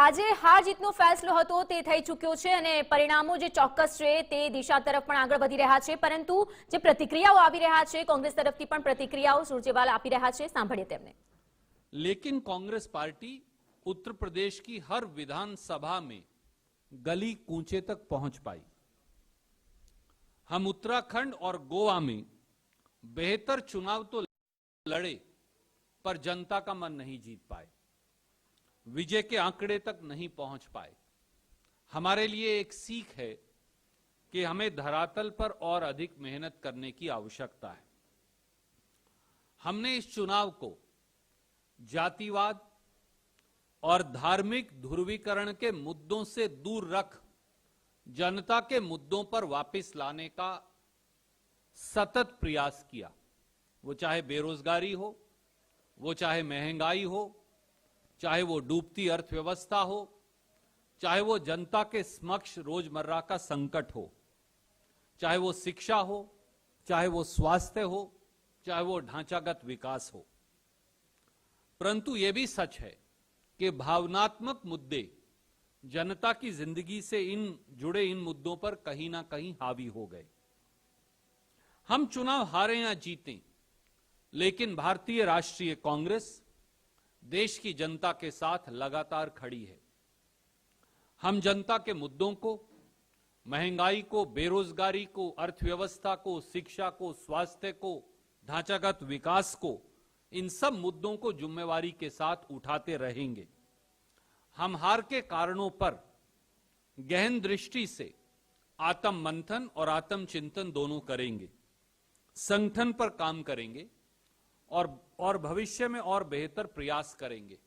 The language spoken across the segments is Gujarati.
આજે હાર જીતનો ફેસલો હતો તે થઈ ચૂક્યો છે અને પરિણામો જે ચોક્કસ છે તે દિશા તરફ પણ આગળ વધી રહ્યા છે, પરંતુ જે પ્રતિક્રિયાઓ આવી રહ્યા છે કોંગ્રેસ તરફથી પણ પ્રતિક્રિયાઓ સુરજેવાલા આપી રહ્યા છે, સાંભળીએ તેમને। लेकिन कांग्रेस पार्टी उत्तर प्रदेश की हर विधानसभा में गली कूचे तक पहुंच पाई। हम उत्तराखंड और गोवा में बेहतर चुनाव तो लड़े पर जनता का मन नहीं जीत पाए, विजय के आंकड़े तक नहीं पहुंच पाए। हमारे लिए एक सीख है कि हमें धरातल पर और अधिक मेहनत करने की आवश्यकता है। हमने इस चुनाव को जातिवाद और धार्मिक ध्रुवीकरण के मुद्दों से दूर रख जनता के मुद्दों पर वापस लाने का सतत प्रयास किया। वो चाहे बेरोजगारी हो, वो चाहे महंगाई हो, चाहे वो डूबती अर्थव्यवस्था हो, चाहे वो जनता के समक्ष रोजमर्रा का संकट हो, चाहे वो शिक्षा हो, चाहे वो स्वास्थ्य हो, चाहे वो ढांचागत विकास हो। परंतु यह भी सच है कि भावनात्मक मुद्दे जनता की जिंदगी से जुड़े इन मुद्दों पर कहीं ना कहीं हावी हो गए। हम चुनाव हारे या जीतें, लेकिन भारतीय राष्ट्रीय कांग्रेस देश की जनता के साथ लगातार खड़ी है। हम जनता के मुद्दों को, महंगाई को, बेरोजगारी को, अर्थव्यवस्था को, शिक्षा को, स्वास्थ्य को, ढांचागत विकास को, इन सब मुद्दों को जिम्मेवारी के साथ उठाते रहेंगे। हम हार के कारणों पर गहन दृष्टि से आत्म मंथन और आत्म चिंतन दोनों करेंगे, संगठन पर काम करेंगे और भविष्य में और बेहतर प्रयास करेंगे।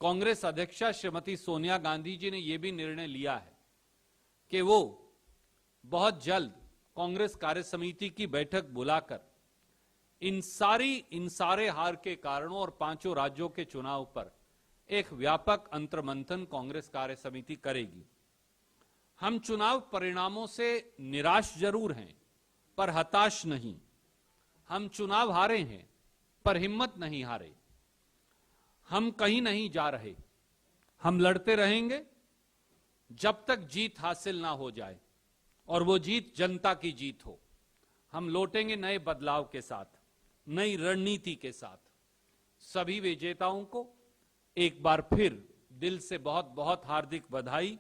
कांग्रेस अध्यक्षा श्रीमती सोनिया गांधी जी ने यह भी निर्णय लिया है कि वो बहुत जल्द कांग्रेस कार्य समिति की बैठक बुलाकर इन सारे हार के कारणों और 5 राज्यों के चुनाव पर एक व्यापक अंतर्मंथन कांग्रेस कार्य समिति करेगी। हम चुनाव परिणामों से निराश जरूर हैं, पर हताश नहीं। हम चुनाव हारे हैं, पर हिम्मत नहीं हारे। हम कहीं नहीं जा रहे, हम लड़ते रहेंगे जब तक जीत हासिल ना हो जाए, और वो जीत जनता की जीत हो। हम लौटेंगे नए बदलाव के साथ, नई रणनीति के साथ। सभी विजेताओं को एक बार फिर दिल से बहुत बहुत हार्दिक बधाई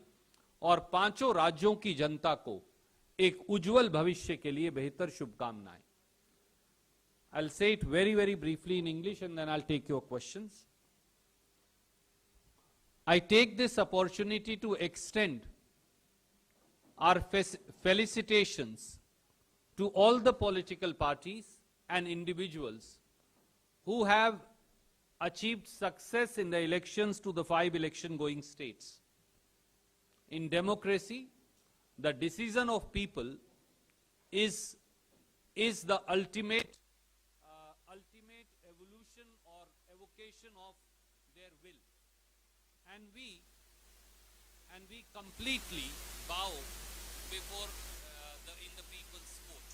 और 5 राज्यों की जनता को एक उज्जवल भविष्य के लिए बेहतर शुभकामनाएं। I'll say it very, very briefly in English and then I'll take your questions. I take this opportunity to extend our felicitations to all the political parties and individuals who have achieved success in the elections to the 5 election-going states. In democracy, the decision of people is the ultimate evolution or evocation of their will, and we completely bow before in the people's vote.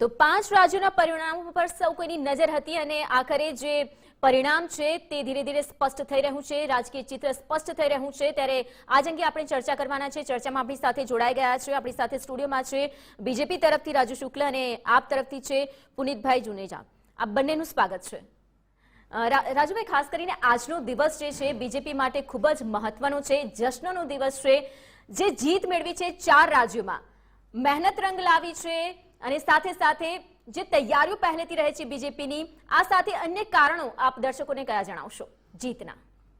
તો 5 રાજ્યોના પરિણામો પર સૌ કોઈની નજર હતી અને આખરે જે પરિણામ છે તે ધીરે ધીરે સ્પષ્ટ થઈ રહ્યું છે, રાજકીય ચિત્ર સ્પષ્ટ થઈ રહ્યું છે। ત્યારે આજ અંગે આપણે ચર્ચા કરવાના છે। ચર્ચામાં આપણી સાથે જોડાઈ ગયા છે, આપણી સાથે સ્ટુડિયોમાં છે બીજેપી તરફથી રાજુ શુક્લ અને આપ તરફથી છે પુનિતભાઈ જુનેજા। આપ બંનેનું સ્વાગત છે। રાજુભાઈ, ખાસ કરીને આજનો દિવસ જે છે બીજેપી માટે ખૂબ જ મહત્વનો છે, જશ્નનો દિવસ છે। જે જીત મેળવી છે 4 રાજ્યોમાં, મહેનત રંગ લાવી છે અને સાથે સાથે જે તૈયારીઓ પહેલેથી રહે છે બીજેપીની, આ સાથે અન્ય કારણો આપ દર્શકોને કયા જણાવશો જીતના?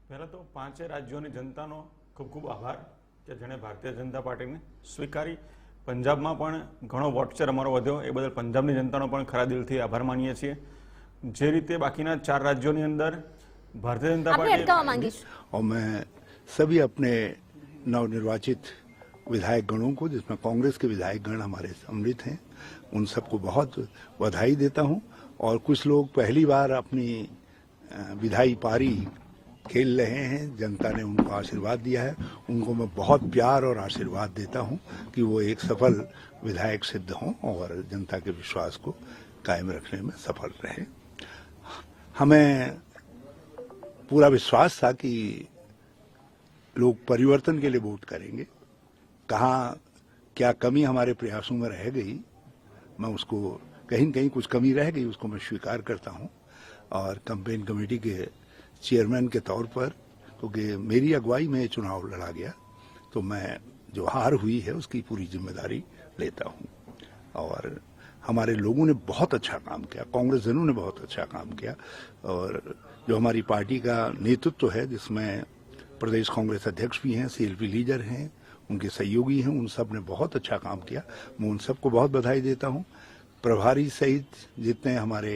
પહેલા તો 5 રાજ્યોની જનતાનો ખૂબ ખૂબ આભાર કે જેણે ભારતીય જનતા પાર્ટીને સ્વીકારી। પંજાબમાં પણ ઘણો વોટશેર અમારો વધ્યો, એ બદલ પંજાબની જનતાનો પણ ખરા દિલથી આભાર માનીએ છીએ। જે રીતે બાકીના 4 राज्यों अंदर भारतीय जनता पार्टी और मैं सभी अपने नवनिर्वाचित विधायक गणों को, जिसमें कांग्रेस के विधायक गण हमारे सम्मिलित हैं, उन सबको बहुत बधाई देता हूं। और कुछ लोग पहली बार अपनी विधायी पारी खेल रहे हैं। जनता ने उनको आशीर्वाद दिया है, उनको मैं बहुत प्यार और आशीर्वाद देता हूं कि वो एक सफल विधायक सिद्ध हों और जनता के विश्वास को कायम रखने में सफल रहे। हमें पूरा विश्वास था कि लोग परिवर्तन के लिए वोट करेंगे। कहाँ क्या कमी हमारे प्रयासों में रह गई, मैं उसको कहीं न कहीं कुछ कमी रह गई उसको मैं स्वीकार करता हूं। और कैंपेन कमेटी के चेयरमैन के तौर पर, क्योंकि मेरी अगुवाई में चुनाव लड़ा गया, तो मैं जो हार हुई है उसकी पूरी जिम्मेदारी लेता हूं। और हमारे लोगों ने बहुत अच्छा काम किया, कांग्रेसजनों ने बहुत अच्छा काम किया। और जो हमारी पार्टी का नेतृत्व है, जिसमें प्रदेश कांग्रेस अध्यक्ष भी हैं, सीएलपी लीडर हैं, उनके सहयोगी हैं, उन सब ने बहुत अच्छा काम किया। मैं उन सबको बहुत बधाई देता हूं। प्रभारी सहित जितने हमारे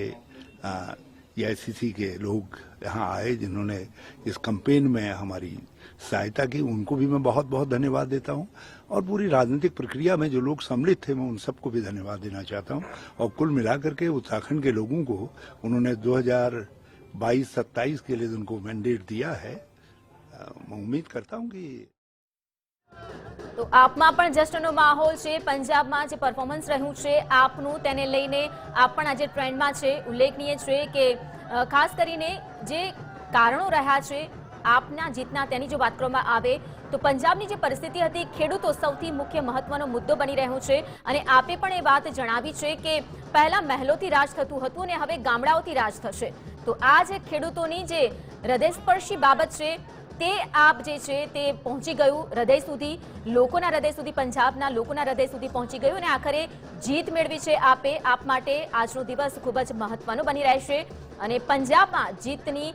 एआईसीसी के लोग यहाँ आए, जिन्होंने इस कैंपेन में हमारी सहायता की, उनको भी मैं बहुत बहुत धन्यवाद देता हूँ। और पूरी राजनीतिक प्रक्रिया में जो लोग सम्मिलित थे, मैं उन सबको भी धन्यवाद देना चाहता हूँ। और कुल मिलाकर के उत्तराखंड के लोगों को उन्होंने 2022-27 के लिए उनको मैंडेट दिया है। मैं उम्मीद करता हूँ कि તો આપમાં પણ જશ્નનો માહોલ છે। પંજાબમાં જે પરફોર્મન્સ રહ્યું છે આપનું, તેને લઈને આપ પણ આજે ટ્રેન્ડમાં છે। ઉલ્લેખનીય છે કે ખાસ કરીને જે કારણો રહ્યા છે આપના જીતના, તેની જો વાત કરવામાં આવે તો પંજાબની જે પરિસ્થિતિ હતી, ખેડૂતો સૌથી મુખ્ય મહત્વનો મુદ્દો બની રહ્યો છે। અને આપે પણ એ વાત જણાવી છે કે પહેલા મહેલોથી રાજ થતું હતું અને હવે ગામડાઓથી રાજ થશે। તો આ જે ખેડૂતોની જે હૃદયસ્પર્શી બાબત છે તે આપ જે છે તે પહોંચી ગયું હૃદય સુધી, લોકોના હૃદય સુધી, પંજાબના લોકોના હૃદય સુધી પહોંચી ગયું અને આખરે જીત મેળવી છે આપે। આપ માટે આજનો દિવસ ખૂબ જ મહત્વનો બની રહેશે અને પંજાબમાં જીતની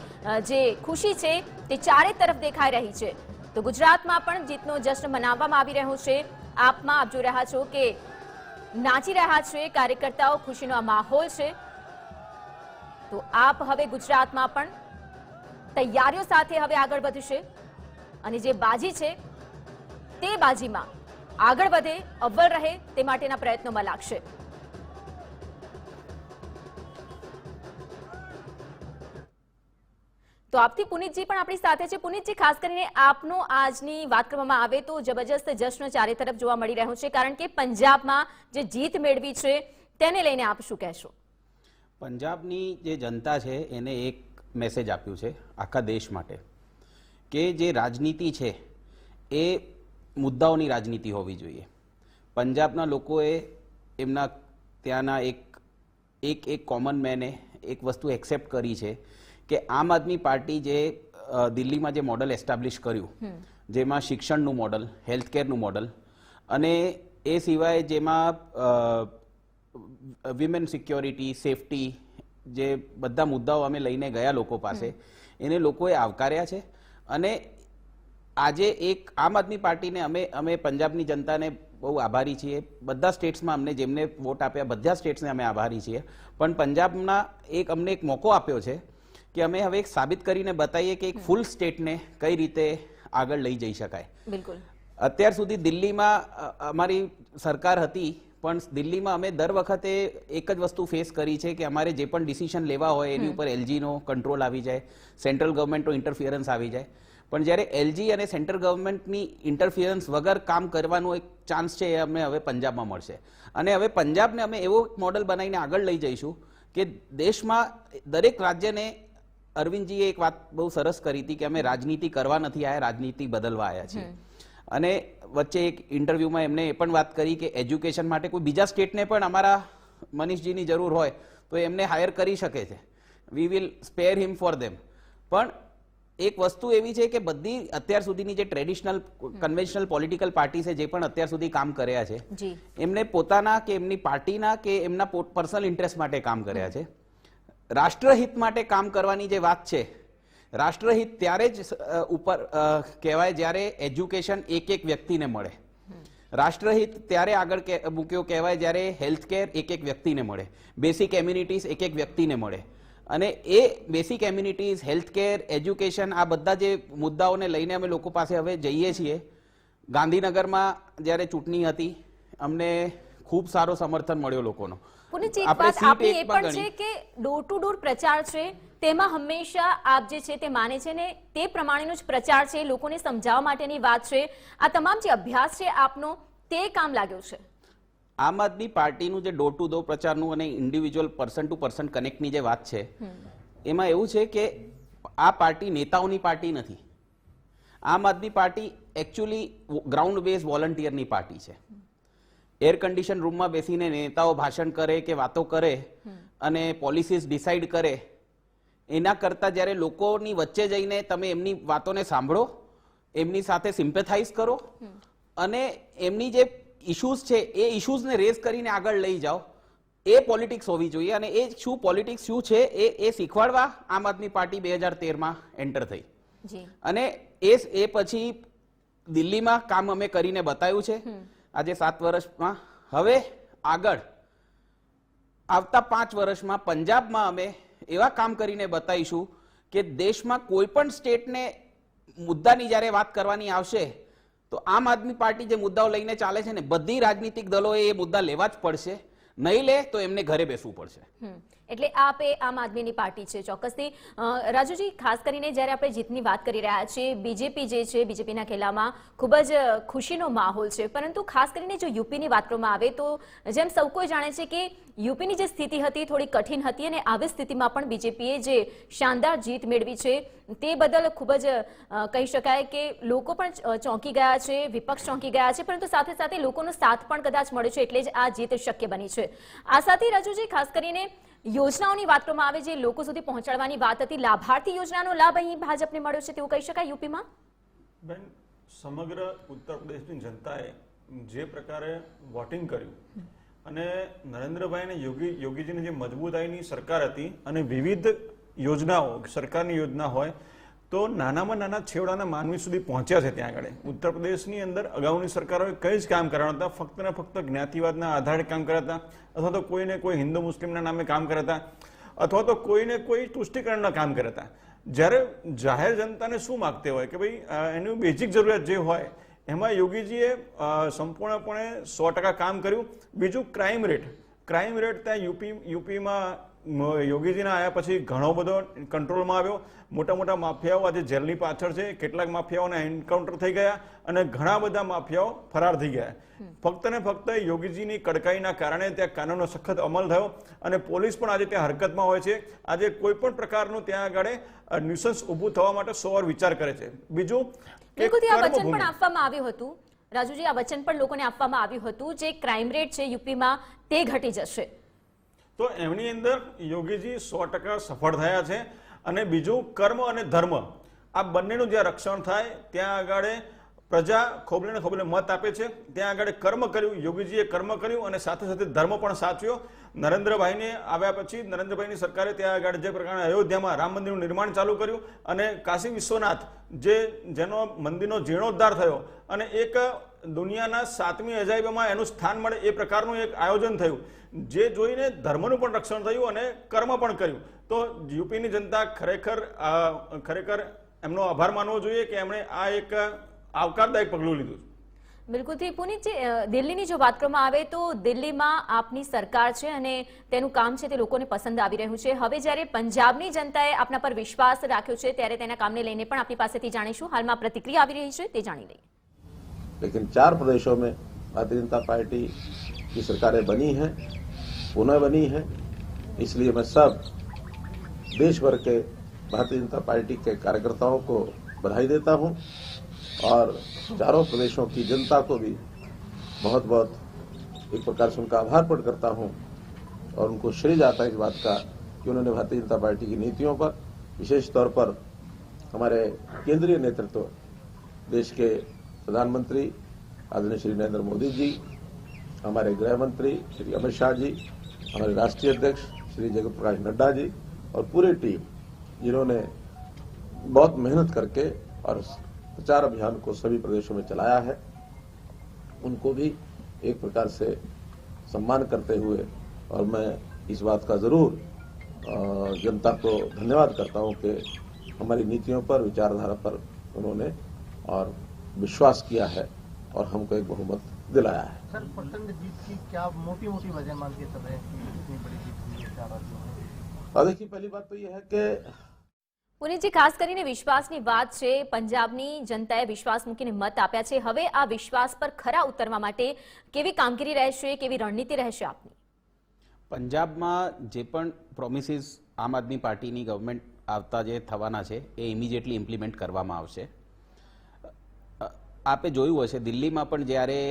જે ખુશી છે તે ચારે તરફ દેખાઈ રહી છે। તો ગુજરાતમાં પણ જીતનો જશ્ન મનાવવામાં આવી રહ્યો છે। આપમાં આપ જોઈ રહ્યા છો કે નાચી રહ્યા છે કાર્યકર્તાઓ, ખુશીનો આ માહોલ છે। તો આપ હવે ગુજરાતમાં પણ તૈયારીઓ સાથે હવે આગળ વધશે અને જે બાજી છે તે બાજીમાં આગળ વધે, અવ્વલ રહે, તે માટેના પ્રયત્નોમાં લાગશે। તો આપથી પુનિતજી પણ આપણી સાથે છે। પુનિતજી, ખાસ કરીને આપનો આજની વાત કરવામાં આવે તો જબરજસ્ત જશ્ન ચારે તરફ જોવા મળી રહ્યો છે, કારણ કે પંજાબમાં જે જીત મેળવી છે તેને લઈને આપ શું કહેશો? પંજાબની જે જનતા છે એને એક મેસેજ આપ્યું છે આખા દેશ માટે કે જે રાજનીતિ છે એ મુદ્દાઓની રાજનીતિ હોવી જોઈએ। પંજાબના લોકોએ એમના ત્યાંના એક કોમન મેને એક વસ્તુ એક્સેપ્ટ કરી છે કે આમ આદમી પાર્ટી જે દિલ્હીમાં જે મોડલ એસ્ટાબ્લિશ કર્યું, જેમાં શિક્ષણનું મોડલ, હેલ્થકેરનું મોડલ અને એ સિવાય જેમાં વિમેન સિક્યોરિટી, સેફટી, જે બધા મુદ્દાઓ અમે લઈને ગયા લોકો પાસે, એને લોકોએ આવકાર્યા છે। અને આજે એક આમ આદમી પાર્ટીને અમે પંજાબની જનતાને બહુ આભારી છીએ। બધા સ્ટેટ્સમાં અમને જેમને વોટ આપ્યા બધા સ્ટેટ્સને અમે આભારી છીએ, પણ પંજાબના અમને એક મોકો આપ્યો છે કે અમે હવે એક સાબિત કરીને બતાવીએ કે એક ફૂલ સ્ટેટને કઈ રીતે આગળ લઈ જઈ શકાય। બિલકુલ, અત્યાર સુધી દિલ્હીમાં અમારી સરકાર હતી, પણ દિલ્હીમાં અમે દર વખતે એક જ વસ્તુ ફેસ કરી છે કે અમારે જે પણ ડિસિઝન લેવા હોય એની ઉપર એલજીનો કંટ્રોલ આવી જાય, સેન્ટ્રલ ગવર્મેન્ટનો ઇન્ટરફિયરન્સ આવી જાય। પણ જ્યારે એલજી અને સેન્ટ્રલ ગવર્મેન્ટની ઇન્ટરફિયરન્સ વગર કામ કરવાનો એક ચાન્સ છે એ અમને હવે પંજાબમાં મળશે। અને હવે પંજાબને અમે એવો મોડલ બનાવીને આગળ લઈ જઈશું કે દેશમાં દરેક રાજ્યને, અરવિંદજીએ એક વાત બહુ સરસ કરી હતી કે અમે રાજનીતિ કરવા નથી આવ્યા, રાજનીતિ બદલવા આવ્યા છીએ। અને વચ્ચે એક ઇન્ટરવ્યુમાં એમને એ પણ વાત કરી કે એજ્યુકેશન માટે કોઈ બીજા સ્ટેટને પણ અમારા મનીષજીની જરૂર હોય તો એમને હાયર કરી શકે છે, we will spare him for them. પણ એક વસ્તુ એવી છે કે બધી અત્યાર સુધીની જે ટ્રેડિશનલ કન્વેન્શનલ પોલિટિકલ પાર્ટી છે, જે પણ અત્યાર સુધી કામ કર્યા છે, એમને પોતાના કે એમની પાર્ટીના કે એમના પર્સનલ ઇન્ટરેસ્ટ માટે કામ કર્યા છે। રાષ્ટ્રહિત માટે કામ કરવાની જે વાત છે, રાષ્ટ્રહિત ત્યારે જ ઉપર કહેવાય જ્યારે એજ્યુકેશન એક વ્યક્તિને મળે। રાષ્ટ્રહિત ત્યારે આગળ મૂક્યો કહેવાય જ્યારે હેલ્થકેર એક વ્યક્તિને મળે, બેસિક એમ્યુનિટીઝ એક વ્યક્તિને મળે। અને એ બેસિક એમ્યુનિટીઝ, હેલ્થકેર, એજ્યુકેશન, આ બધા જે મુદ્દાઓને લઈને અમે લોકો પાસે હવે જઈએ છીએ। ગાંધીનગરમાં જ્યારે ચૂંટણી હતી અમને ખૂબ સારો સમર્થન મળ્યો લોકોનો। પુનિત, એક આપણે વાત સીટ આપની એ એકમાં પણ છે ગણી. કે ડોર ટુ ડોર પ્રચાર છે તેમાં હંમેશા આપ જે છે તે માને છે ને તે પ્રમાણેનો જ પ્રચાર છે, લોકોને સમજાવવા માટેની વાત છે, આ તમામ જે અભ્યાસ છે આપનો તે કામ લાગ્યો છે. આમ આદમી પાર્ટીનું જે ડોર ટુ ડોર પ્રચારનું અને ઇન્ડિવિજ્યુઅલ પર્સન ટુ પર્સન કનેક્ટની જે વાત છે એમાં એવું છે કે આ પાર્ટી નેતાઓની પાર્ટી નથી. Aam Aadmi party actually ground base વોલન્ટિયરની પાર્ટી છે. એર કન્ડિશન રૂમમાં બેસીને નેતાઓ ભાષણ કરે કે વાતો કરે અને પોલિસીસ ડિસાઇડ કરે એના કરતાં જ્યારે લોકોની વચ્ચે જઈને તમે એમની વાતોને સાંભળો, એમની સાથે સિમ્પેથાઇઝ કરો અને એમની જે ઇશ્યુઝ છે એ ઇશ્યુઝને રેઝ કરીને આગળ લઈ જાઓ, એ પોલિટિક્સ હોવી જોઈએ. અને એ શું પોલિટિક્સ શું છે એ શીખવાડવા આમ આદમી પાર્ટી 2013માં એન્ટર થઈ. જી અને એ પછી દિલ્હીમાં કામ અમે કરીને બતાવ્યું છે આજે 7 વર્ષમાં. હવે આગળ આવતા 5 વર્ષમાં પંજાબમાં અમે એવા કામ કરીને બતાવીશું કે દેશમાં કોઈ પણ સ્ટેટને મુદ્દાની જ્યારે વાત કરવાની આવશે તો આમ આદમી પાર્ટી જે મુદ્દાઓ લઈને ચાલે છે ને બધી રાજનીતિક દળોએ એ મુદ્દા લેવા જ પડશે, નહીં લે તો એમને ઘરે બેસવું પડશે. એટલે આપ એ આમ આદમીની પાર્ટી છે ચોક્કસથી. રાજુજી, ખાસ કરીને જ્યારે આપણે જીતની વાત કરી રહ્યા છીએ, બીજેપી જે છે બીજેપીના ખેલામાં ખૂબ જ ખુશીનો માહોલ છે, પરંતુ ખાસ કરીને જો યુપીની વાત કરવામાં આવે તો જેમ સૌ કોઈ જાણે છે કે યુપીની જે સ્થિતિ હતી થોડી કઠિન હતી અને આવી સ્થિતિમાં પણ બીજેપીએ જે શાનદાર જીત મેળવી છે તે બદલ ખૂબ જ કહી શકાય કે લોકો પણ ચોંકી ગયા છે, વિપક્ષ ચોંકી ગયા છે, પરંતુ સાથે સાથે લોકોનો સાથ પણ કદાચ મળ્યો છે એટલે જ આ જીત શક્ય બની છે. આ સાથે રાજુજી, ખાસ કરીને યોજનાઓની વાત કરવામાં આવે, જે લોકો સુધી પહોંચાડવાની વાત હતી, લાભાર્થી યોજનાનો લાભ અહીં ભાજપને મળ્યો છે તેવું કહી શકાય યુપીમાં? બેન, સમગ્ર ઉત્તર પ્રદેશની જનતાએ જે પ્રકારે વોટિંગ કર્યું અને નરેન્દ્રભાઈ અને યોગીજીની જે મજબૂતાઈની સરકાર હતી અને વિવિધ યોજનાઓ, સરકારની યોજના હોય તો નાનામાં નાના છેવાડાના માનવી સુધી પહોંચ્યા છે. ત્યાં આગળ ઉત્તર પ્રદેશની અંદર અગાઉની સરકારોએ કંઈ જ કામ કર્યા હતા, ફક્ત ને ફક્ત જ્ઞાતિવાદના આધારે કામ કર્યા હતા, અથવા તો કોઈને કોઈ હિન્દુ મુસ્લિમના નામે કામ કર્યા હતા, અથવા તો કોઈને કોઈ તુષ્ટિકરણના કામ કર્યા હતા. જ્યારે જાહેર જનતાને શું માગતે હોય કે ભાઈ એની બેઝિક જરૂરિયાત જે હોય એમાં યોગીજીએ સંપૂર્ણપણે 100% કામ કર્યું. બીજું ક્રાઇમ રેટ ત્યાં યુપીમાં યોગીજીના આવ્યા પછી ઘણો બધો કંટ્રોલમાં આવ્યો. મોટા મોટા માફિયાઓ આજે જેલની પાછળ છે, કેટલાક માફિયાઓના એન્કાઉન્ટર થઈ ગયા અને ઘણા બધા માફિયાઓ ફરાર થઈ ગયા. ફક્ત ને ફક્ત યોગીજીની કડકાઈના કારણે ત્યાં કાનૂનનો સખત અમલ થયો અને પોલીસ પણ આજે ત્યાં હરકતમાં હોય છે. આજે કોઈ પણ પ્રકારનું ત્યાં આગળ ન્યુસન્સ ઊભું થવા માટે 100 વાર વિચાર કરે છે. બીજું બિલકુલ, આ વચન પણ આપવામાં આવ્યું હતું રાજુજી, આ વચન પણ લોકોને આપવામાં આવ્યું હતું જે ક્રાઇમ રેટ છે યુપીમાં તે ઘટી જશે. તો એમની અંદર યોગીજી 100% સફળ થયા છે. અને બીજું કર્મ અને ધર્મ આ બંનેનું જ્યાં રક્ષણ થાય ત્યાં આગળ પ્રજા ખોબલે ને ખોબલે મત આપે છે. ત્યાં આગળ કર્મ કર્યું, યોગીજીએ કર્મ કર્યું અને સાથે સાથે ધર્મ પણ સાચવ્યો. નરેન્દ્રભાઈને આવ્યા પછી નરેન્દ્રભાઈની સરકારે ત્યાં આગળ જે પ્રકારે અયોધ્યામાં રામ મંદિરનું નિર્માણ ચાલુ કર્યું અને કાશી વિશ્વનાથ જેનો મંદિરનો જીર્ણોદ્ધાર થયો અને એક દુનિયાના 7મી અજાયબીમાં એનું સ્થાન મળે એ પ્રકારનું એક આયોજન થયું, જે જોઈને ધર્મનું પણ રક્ષણ થયું અને કર્મ પણ કર્યું. તો યુપીની જનતા ખરેખર એમનો આભાર માનવો જોઈએ કે એમણે આ એક આવકારદાયક પગલું લીધું. બિલકુલથી પુનિત, દિલ્હીની જો વાત કરવામાં આવે તો દિલ્હીમાં આપની સરકાર છે અને તેનું કામ છે તે લોકોને પસંદ આવી રહ્યું છે. હવે જ્યારે પંજાબની જનતાએ આપના પર વિશ્વાસ રાખ્યો છે ત્યારે તેના કામને લઈને પણ આપની પાસેથી જાણીશું. હાલમાં પ્રતિક્રિયા આવી રહી છે તે જાણી લઈએ. लेकिन 4 प्रदेशों में भारतीय जनता पार्टी की सरकारें बनी हैं, पुनः बनी है. इसलिए मैं सब देश भर के भारतीय जनता पार्टी के कार्यकर्ताओं को बधाई देता हूं और चारों प्रदेशों की जनता को भी बहुत बहुत एक प्रकार से उनका आभार प्रकट करता हूं और उनको श्रेय जाता है इस बात का कि उन्होंने भारतीय जनता पार्टी की नीतियों पर, विशेष तौर पर हमारे केंद्रीय नेतृत्व देश के प्रधानमंत्री आदरणीय श्री नरेंद्र मोदी जी, हमारे गृह मंत्री श्री अमित शाह जी, हमारे राष्ट्रीय अध्यक्ष श्री जगत प्रकाश नड्डा जी और पूरी टीम जिन्होंने बहुत मेहनत करके और प्रचार अभियान को सभी प्रदेशों में चलाया है, उनको भी एक प्रकार से सम्मान करते हुए और मैं इस बात का जरूर जनता को धन्यवाद करता हूं कि हमारी नीतियों पर, विचारधारा पर उन्होंने और विश्वास किया है और हमको एक बहुमत दिलाया है। सर, प्रचंड जीत की क्या मोटी मोटी वजह मान के चल रहे हैं कि इतनी बड़ी जीत हुई है 4 राज्यों में? और देखिए, पहली बात तो यह है कि પુનીતજી, ખાસ કરીને વિશ્વાસની વાત છે. પંજાબની જનતાએ વિશ્વાસ મૂકીને મત આપ્યા છે. હવે આ વિશ્વાસ પર ખરા ઉતરવા માટે કેવી કામગીરી રહેશે, કેવી રણનીતિ રહેશે આપની? પંજાબમાં જે પણ પ્રોમિસીસ આમ આદમી પાર્ટીની ગવર્મેન્ટ આવતા જે થવાના છે એ ઇમિડિયેટલી ઇમ્પ્લિમેન્ટ કરવામાં આવશે. આપે જોયું હશે, દિલ્હીમાં પણ જ્યારે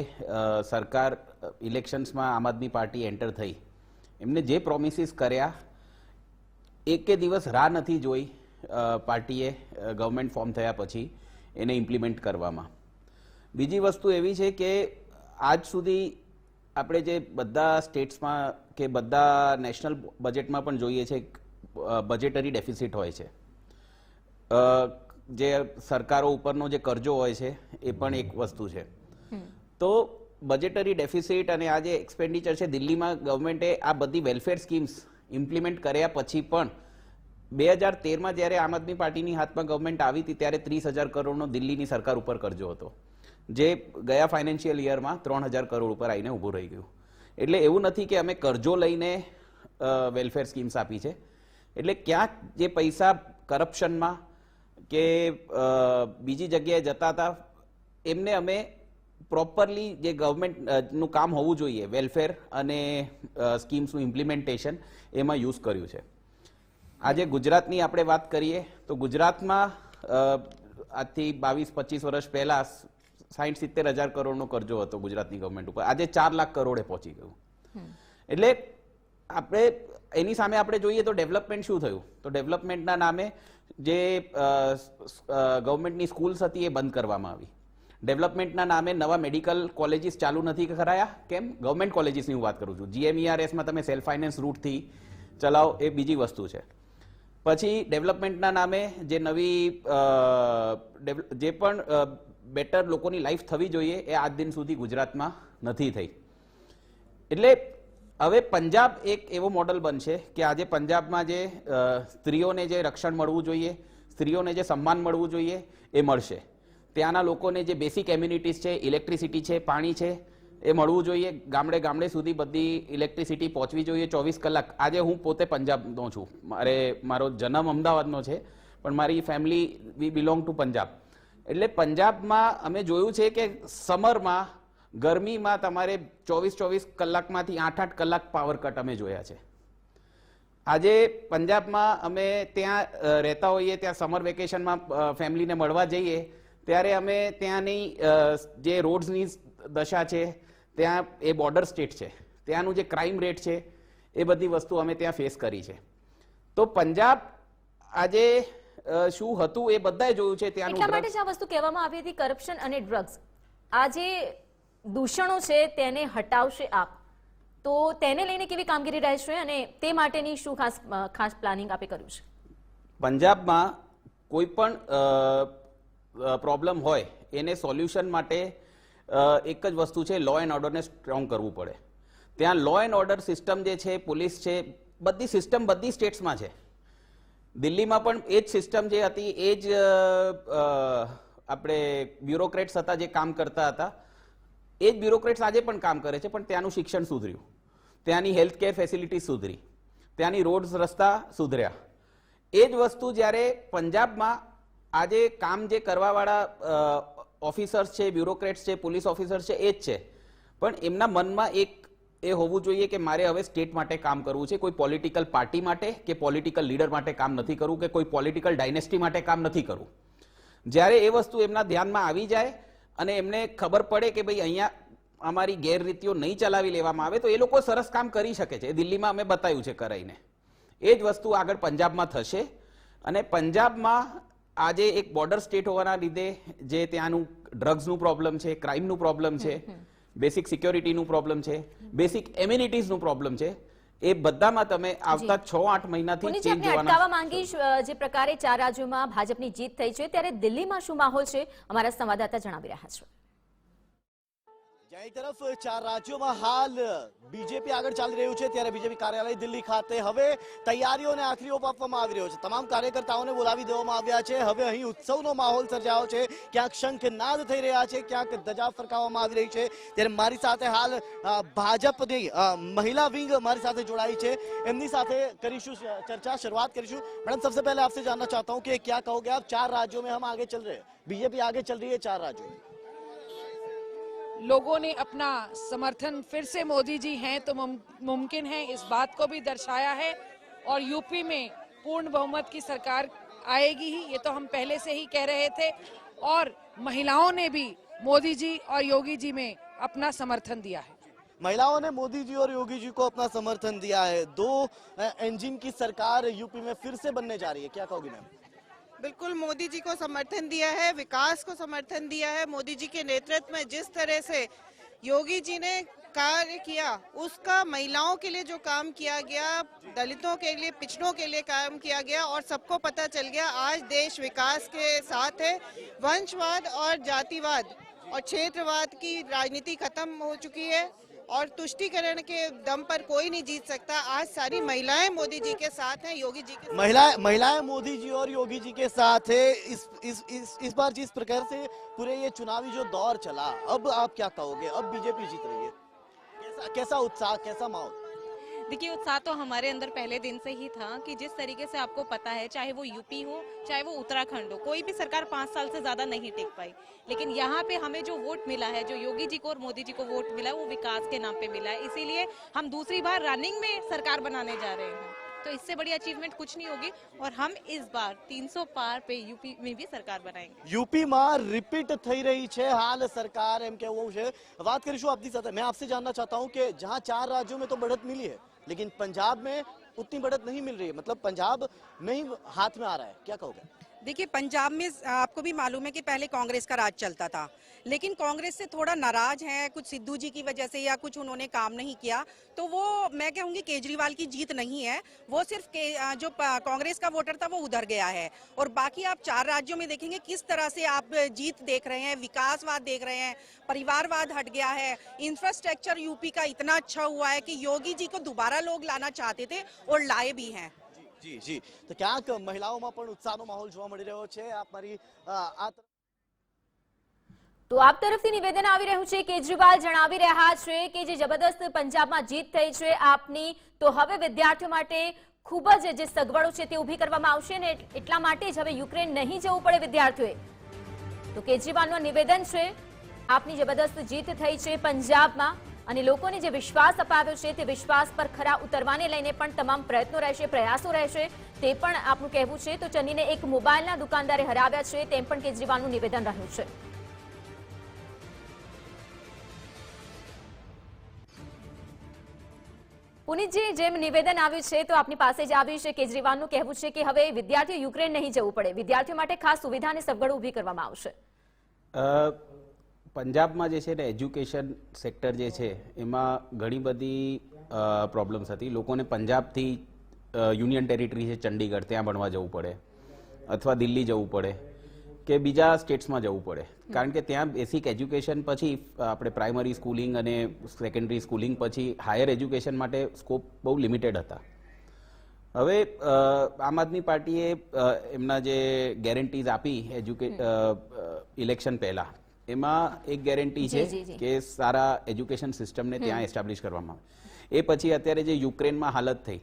સરકાર ઇલેક્શન્સમાં આમ આદમી પાર્ટી એન્ટર થઈ, એમને જે પ્રોમિસીસ કર્યા એકે દિવસ રાહ નથી જોઈ પાર્ટીએ ગવર્મેન્ટ ફોર્મ થયા પછી એને ઇમ્પ્લિમેન્ટ કરવામાં. બીજી વસ્તુ એવી છે કે આજ સુધી આપણે જે બધા સ્ટેટ્સમાં કે બધા નેશનલ બજેટમાં પણ જોઈએ છે, બજેટરી ડેફિસિટ હોય છે. જે સરકારો ઉપરનો જે કરજો હોય છે એ પણ એક વસ્તુ છે. તો બજેટરી ડેફિસિટ અને આ જે એક્સપેન્ડિચર છે, દિલ્હીમાં ગવર્મેન્ટે આ બધી વેલફેર સ્કીમ્સ ઇમ્પ્લિમેન્ટ કર્યા પછી પણ 2013માં જ્યારે આમ આદમી પાર્ટીની હાથમાં ગવર્મેન્ટ આવી હતી ત્યારે 30,000 કરોડનો દિલ્હીની સરકાર ઉપર કરજો હતો, જે ગયા ફાઇનાન્શિયલ યરમાં 3,000 કરોડ ઉપર આવીને ઊભું રહી ગયું. એટલે એવું નથી કે અમે કરજો લઈને વેલફેર સ્કીમ્સ આપી છે. એટલે ક્યાંક જે પૈસા કરપ્શનમાં કે બીજી જગ્યાએ જતા હતા એમને અમે પ્રોપરલી જે ગવર્મેન્ટનું કામ હોવું જોઈએ વેલફેર અને સ્કીમ્સનું ઇમ્પ્લિમેન્ટેશન એમાં યુઝ કર્યું છે. આજે ગુજરાતની આપણે વાત કરીએ તો ગુજરાતમાં આજથી 22-25 વર્ષ પહેલા 60-70,000 કરોડનો કરજો હતો ગુજરાતની ગવર્મેન્ટ ઉપર. આજે 4 લાખ કરોડે પહોંચી ગયું. એટલે આપણે એની સામે આપણે જોઈએ તો ડેવલપમેન્ટ શું થયું? તો ડેવલપમેન્ટના નામે જે ગવર્મેન્ટની સ્કૂલ્સ હતી એ બંધ કરવામાં આવી. ડેવલપમેન્ટના નામે નવા મેડિકલ કોલેજીસ ચાલુ નથી કરાયા. કેમ? ગવર્મેન્ટ કોલેજીસની હું વાત કરું છું. GMERSમાં તમે સેલ્ફ ફાઇનાન્સ રૂટથી ચલાવો એ બીજી વસ્તુ છે. પછી ડેવલપમેન્ટના નામે જે નવી જે પણ બેટર લોકોની લાઈફ થવી જોઈએ એ આજ દિન સુધી ગુજરાતમાં નથી થઈ. એટલે હવે પંજાબ એક એવો મોડલ બનશે કે આજે પંજાબમાં જે સ્ત્રીઓને જે રક્ષણ મળવું જોઈએ, સ્ત્રીઓને જે સન્માન મળવું જોઈએ એ મળશે. ત્યાંના લોકોને જે બેસિક એમ્યુનિટીઝ છે, ઇલેક્ટ્રિસિટી છે, પાણી છે એ મળવું જોઈએ. ગામડે ગામડે સુધી બધી ઇલેક્ટ્રિસિટી પહોંચવી જોઈએ 24 કલાક. આજે હું પોતે પંજાબનો છું, મારો જન્મ અમદાવાદનો છે પણ મારી family we belong to Punjab. એટલે પંજાબમાં અમે જોયું છે કે સમરમાં ગરમીમાં તમારે 24 કલાકમાંથી 8 કલાક પાવર કટ અમે જોયા છે. આજે પંજાબમાં અમે ત્યાં રહેતા હોઈએ, ત્યાં સમર વેકેશનમાં ફેમિલીને મળવા જઈએ ત્યારે અમે ત્યાંની જે રોડ્સની દશા છે, ત્યાં એ બોર્ડર સ્ટેટ છે, ત્યાંનું જે ક્રાઇમ રેટ છે એ બધી વસ્તુ અમે ત્યાં ફેસ કરી છે. તો પંજાબ આજે શું હતું એ બધાએ જોયું છે. ત્યાંનું એટલા માટે જ આ વસ્તુ કહેવામાં આવી હતી, કરપ્શન અને ડ્રગ્સ. આ જે દૂષણો છે તેને હટાવશે આપ, તો તેને લઈને કેવી કામગીરી રહેશે અને તે માટેની શું ખાસ પ્લાનિંગ આપે કર્યું છે? પંજાબમાં કોઈ પણ પ્રોબ્લેમ હોય એને સોલ્યુશન માટે એક જ વસ્તુ છે, લો એન્ડ ઓર્ડરને સ્ટ્રોંગ કરવું પડે. ત્યાં લો એન્ડ ઓર્ડર સિસ્ટમ જે છે, પોલીસ છે, બધી સિસ્ટમ બધી સ્ટેટ્સમાં છે. દિલ્હીમાં પણ એ જ સિસ્ટમ જે હતી એ જ આપણે બ્યુરોક્રેટ્સ હતા જે કામ કરતા હતા, એ જ બ્યુરોક્રેટ્સ આજે પણ કામ કરે છે. પણ ત્યાંનું શિક્ષણ સુધર્યું, ત્યાંની હેલ્થ કેર ફેસિલિટી સુધરી, ત્યાંની રોડ્સ રસ્તા સુધર્યા. એ જ વસ્તુ જ્યારે પંજાબમાં આજે કામ જે કરવાવાળા ઓફિસર્સ છે, બ્યુરોક્રેટ્સ છે, પોલીસ ઓફિસર્સ છે એ જ છે, પણ એમના મનમાં એક એ હોવું જોઈએ કે મારે હવે સ્ટેટ માટે કામ કરવું છે. કોઈ પોલિટિકલ પાર્ટી માટે કે પોલિટિકલ લીડર માટે કામ નથી કરવું કે કોઈ પોલિટિકલ ડાયનેસ્ટી માટે કામ નથી કરવું. જ્યારે એ વસ્તુ એમના ધ્યાનમાં આવી જાય અને એમને ખબર પડે કે ભાઈ અહીંયા અમારી ગેરરીતિઓ નહીં ચલાવી લેવામાં આવે તો એ લોકો સરસ કામ કરી શકે છે. દિલ્હીમાં અમે બતાવ્યું છે કરાઈને. એ જ વસ્તુ આગળ પંજાબમાં થશે. અને પંજાબમાં આજે એક બોર્ડર સ્ટેટ હોવાના લીધે જે ત્યાંનું ડ્રગ્સનું પ્રોબ્લેમ છે, ક્રાઇમનું પ્રોબ્લેમ છે, બેસિક સિક્યોરિટીનું પ્રોબ્લેમ છે, બેસિક એમ્યુનિટીઝનું પ્રોબ્લેમ છે, એ બધામાં તમે આવતા 6-8 મહિનાથી પુનીતજી, આપણે અટકાવવા માંગીશ. જે પ્રકારે 4 રાજ્યોમાં ભાજપની જીત થઈ છે ત્યારે દિલ્હીમાં શું માહોલ છે અમારા સંવાદદાતા જણાવી રહ્યા છે. જ્યાં એક તરફ 4 રાજ્યોમાં હાલ બીજેપી આગળ ચાલી રહ્યું છે, ત્યારે બીજેપી કાર્યાલય દિલ્હી ખાતે હવે તૈયારીઓને આખરી ઓપ આપવામાં આવી રહ્યો છે. તમામ કાર્યકર્તાઓને બોલાવી દેવામાં આવ્યા છે. હવે અહીં ઉત્સવનો માહોલ સર્જાયો છે. ક્યાંક શંખનાદ થઈ રહ્યા છે, ક્યાંક ધજા ફરકાવવામાં આવી રહી છે. ત્યારે મારી સાથે હાલ ભાજપની મહિલા વિંગ મારી સાથે જોડાઈ છે. એમની સાથે કરીશું चर्चा, शुरुआत करीશું. मैडम, सबसे पहले आपसे जानना चाहता हूं कि क्या कहोगे आप, 4 राज्यों में हम आगे चल रहे हैं, बीजेपी आगे चल रही है 4 राज्यों में. लोगों ने अपना समर्थन फिर से मोदी जी हैं तो मुमकिन है, इस बात को भी दर्शाया है और यूपी में पूर्ण बहुमत की सरकार आएगी ही, ये तो हम पहले से ही कह रहे थे और महिलाओं ने भी मोदी जी और योगी जी में अपना समर्थन दिया है. महिलाओं ने मोदी जी और योगी जी को अपना समर्थन दिया है. 2 इंजन की सरकार यूपी में फिर से बनने जा रही है, क्या कहोगी मैम? बिल्कुल मोदी जी को समर्थन दिया है, विकास को समर्थन दिया है. मोदी जी के नेतृत्व में जिस तरह से योगी जी ने कार्य किया, उसका महिलाओं के लिए जो काम किया गया, दलितों के लिए, पिछड़ों के लिए काम किया गया और सबको पता चल गया आज देश विकास के साथ है. वंशवाद और जातिवाद और क्षेत्रवाद की राजनीति खत्म हो चुकी है और तुष्टीकरण के दम पर कोई नहीं जीत सकता. आज सारी महिलाएं मोदी जी के साथ हैं, योगी जी के महिलाएं मोदी जी और योगी जी के साथ है. इस बार जिस प्रकार से पूरे ये चुनावी जो दौर चला, अब आप क्या कहोगे? अब बीजेपी जीत रही है, कैसा उत्साह, कैसा माहौल? देखिए, उत्साह तो हमारे अंदर पहले दिन से ही था कि जिस तरीके से आपको पता है, चाहे वो यूपी हो चाहे वो उत्तराखंड हो, कोई भी सरकार 5 साल से ज्यादा नहीं टिक पाई, लेकिन यहाँ पे हमें जो वोट मिला है, जो योगी जी को और मोदी जी को वोट मिला है, वो विकास के नाम पे मिला है. इसीलिए हम दूसरी बार रनिंग में सरकार बनाने जा रहे हैं. तो इससे बड़ी अचीवमेंट कुछ नहीं होगी और हम इस बार 300 पार पे यूपी में भी सरकार बनाएंगे. यूपी में रिपीट થઈ રહી છે હાલ સરકાર, એમ કહેવું છે. વાત કરીશું આપની સાથે. मैं आपसे जानना चाहता हूं कि जहां 4 राज्यों में तो बढ़त मिली है, लेकिन पंजाब में उतनी बढ़त नहीं मिल रही है, मतलब पंजाब में ही हाथ में आ रहा है, क्या कहोगे? देखिए, पंजाब में आपको भी मालूम है कि पहले कांग्रेस का राज चलता था, लेकिन कांग्रेस से थोड़ा नाराज है कुछ सिद्धू जी की वजह से या कुछ उन्होंने काम नहीं किया, तो वो मैं कहूँगी केजरीवाल की जीत नहीं है, वो सिर्फ जो कांग्रेस का वोटर था वो उधर गया है. और बाकी आप 4 राज्यों में देखेंगे किस तरह से आप जीत देख रहे हैं, विकासवाद देख रहे हैं, परिवारवाद हट गया है, इंफ्रास्ट्रक्चर यूपी का इतना अच्छा हुआ है कि योगी जी को दोबारा लोग लाना चाहते थे और लाए भी हैं. જી જી, તો ક્યાંક મહિલાઓમાં પણ ઉત્સાહનો માહોલ જોવા મળી રહ્યો છે. આપ મારી આ તો આપ તરફથી નિવેદન આવી રહ્યું છે. કેજરીવાલ જણાવી રહ્યા છે કે જે જબરદસ્ત પંજાબમાં જીત થઈ છે આપની, તો હવે વિદ્યાર્થીઓ માટે ખૂબ જ જે સગવડો છે તે ઊભી કરવામાં આવશે ને એટલા માટે જ હવે યુક્રેન નહીં જવું પડે વિદ્યાર્થીઓએ. તો કેજરીવાલનું નિવેદન છે, આપની જબરદસ્ત જીત થઈ છે પંજાબમાં અને લોકોને જે વિશ્વાસ અપાવ્યો છે તે વિશ્વાસ પર ખરા ઉતરવાને લઈને પણ તમામ પ્રયત્નો રહેશે, પ્રયાસો રહેશે, તે પણ આપનું કહેવું છે. તો ચન્નીને એક મોબાઈલના દુકાનદારે હરાવ્યા છે તેમ પણ કેજરીવાલનું નિવેદન રહ્યું છે. પુનિતજી, જેમ નિવેદન આવ્યું છે તો આપની પાસે જ આવ્યું છે, કેજરીવાલનું કહેવું છે કે હવે વિદ્યાર્થીઓ યુક્રેન નહીં જવું પડે, વિદ્યાર્થીઓ માટે ખાસ સુવિધા અને સગવડો ઊભી કરવામાં આવશે. પંજાબમાં જે છે ને એજ્યુકેશન સેક્ટર જે છે એમાં ઘણી બધી પ્રોબ્લેમ્સ હતી. લોકોને પંજાબથી યુનિયન ટેરિટરી છે ચંડીગઢ, ત્યાં ભણવા જવું પડે અથવા દિલ્હી જવું પડે કે બીજા સ્ટેટ્સમાં જવું પડે, કારણ કે ત્યાં બેસિક એજ્યુકેશન પછી આપણે પ્રાઇમરી સ્કૂલિંગ અને સેકન્ડરી સ્કૂલિંગ પછી હાયર એજ્યુકેશન માટે સ્કોપ બહુ લિમિટેડ હતા. હવે આમ આદમી પાર્ટીએ એમના જે ગેરંટીઝ આપી ઇલેક્શન પહેલા, એમાં એક ગેરંટી છે કે સારા એજ્યુકેશન સિસ્ટમને ત્યાં એસ્ટાબ્લિશ કરવામાં આવે. એ પછી અત્યારે જે યુક્રેનમાં હાલત થઈ.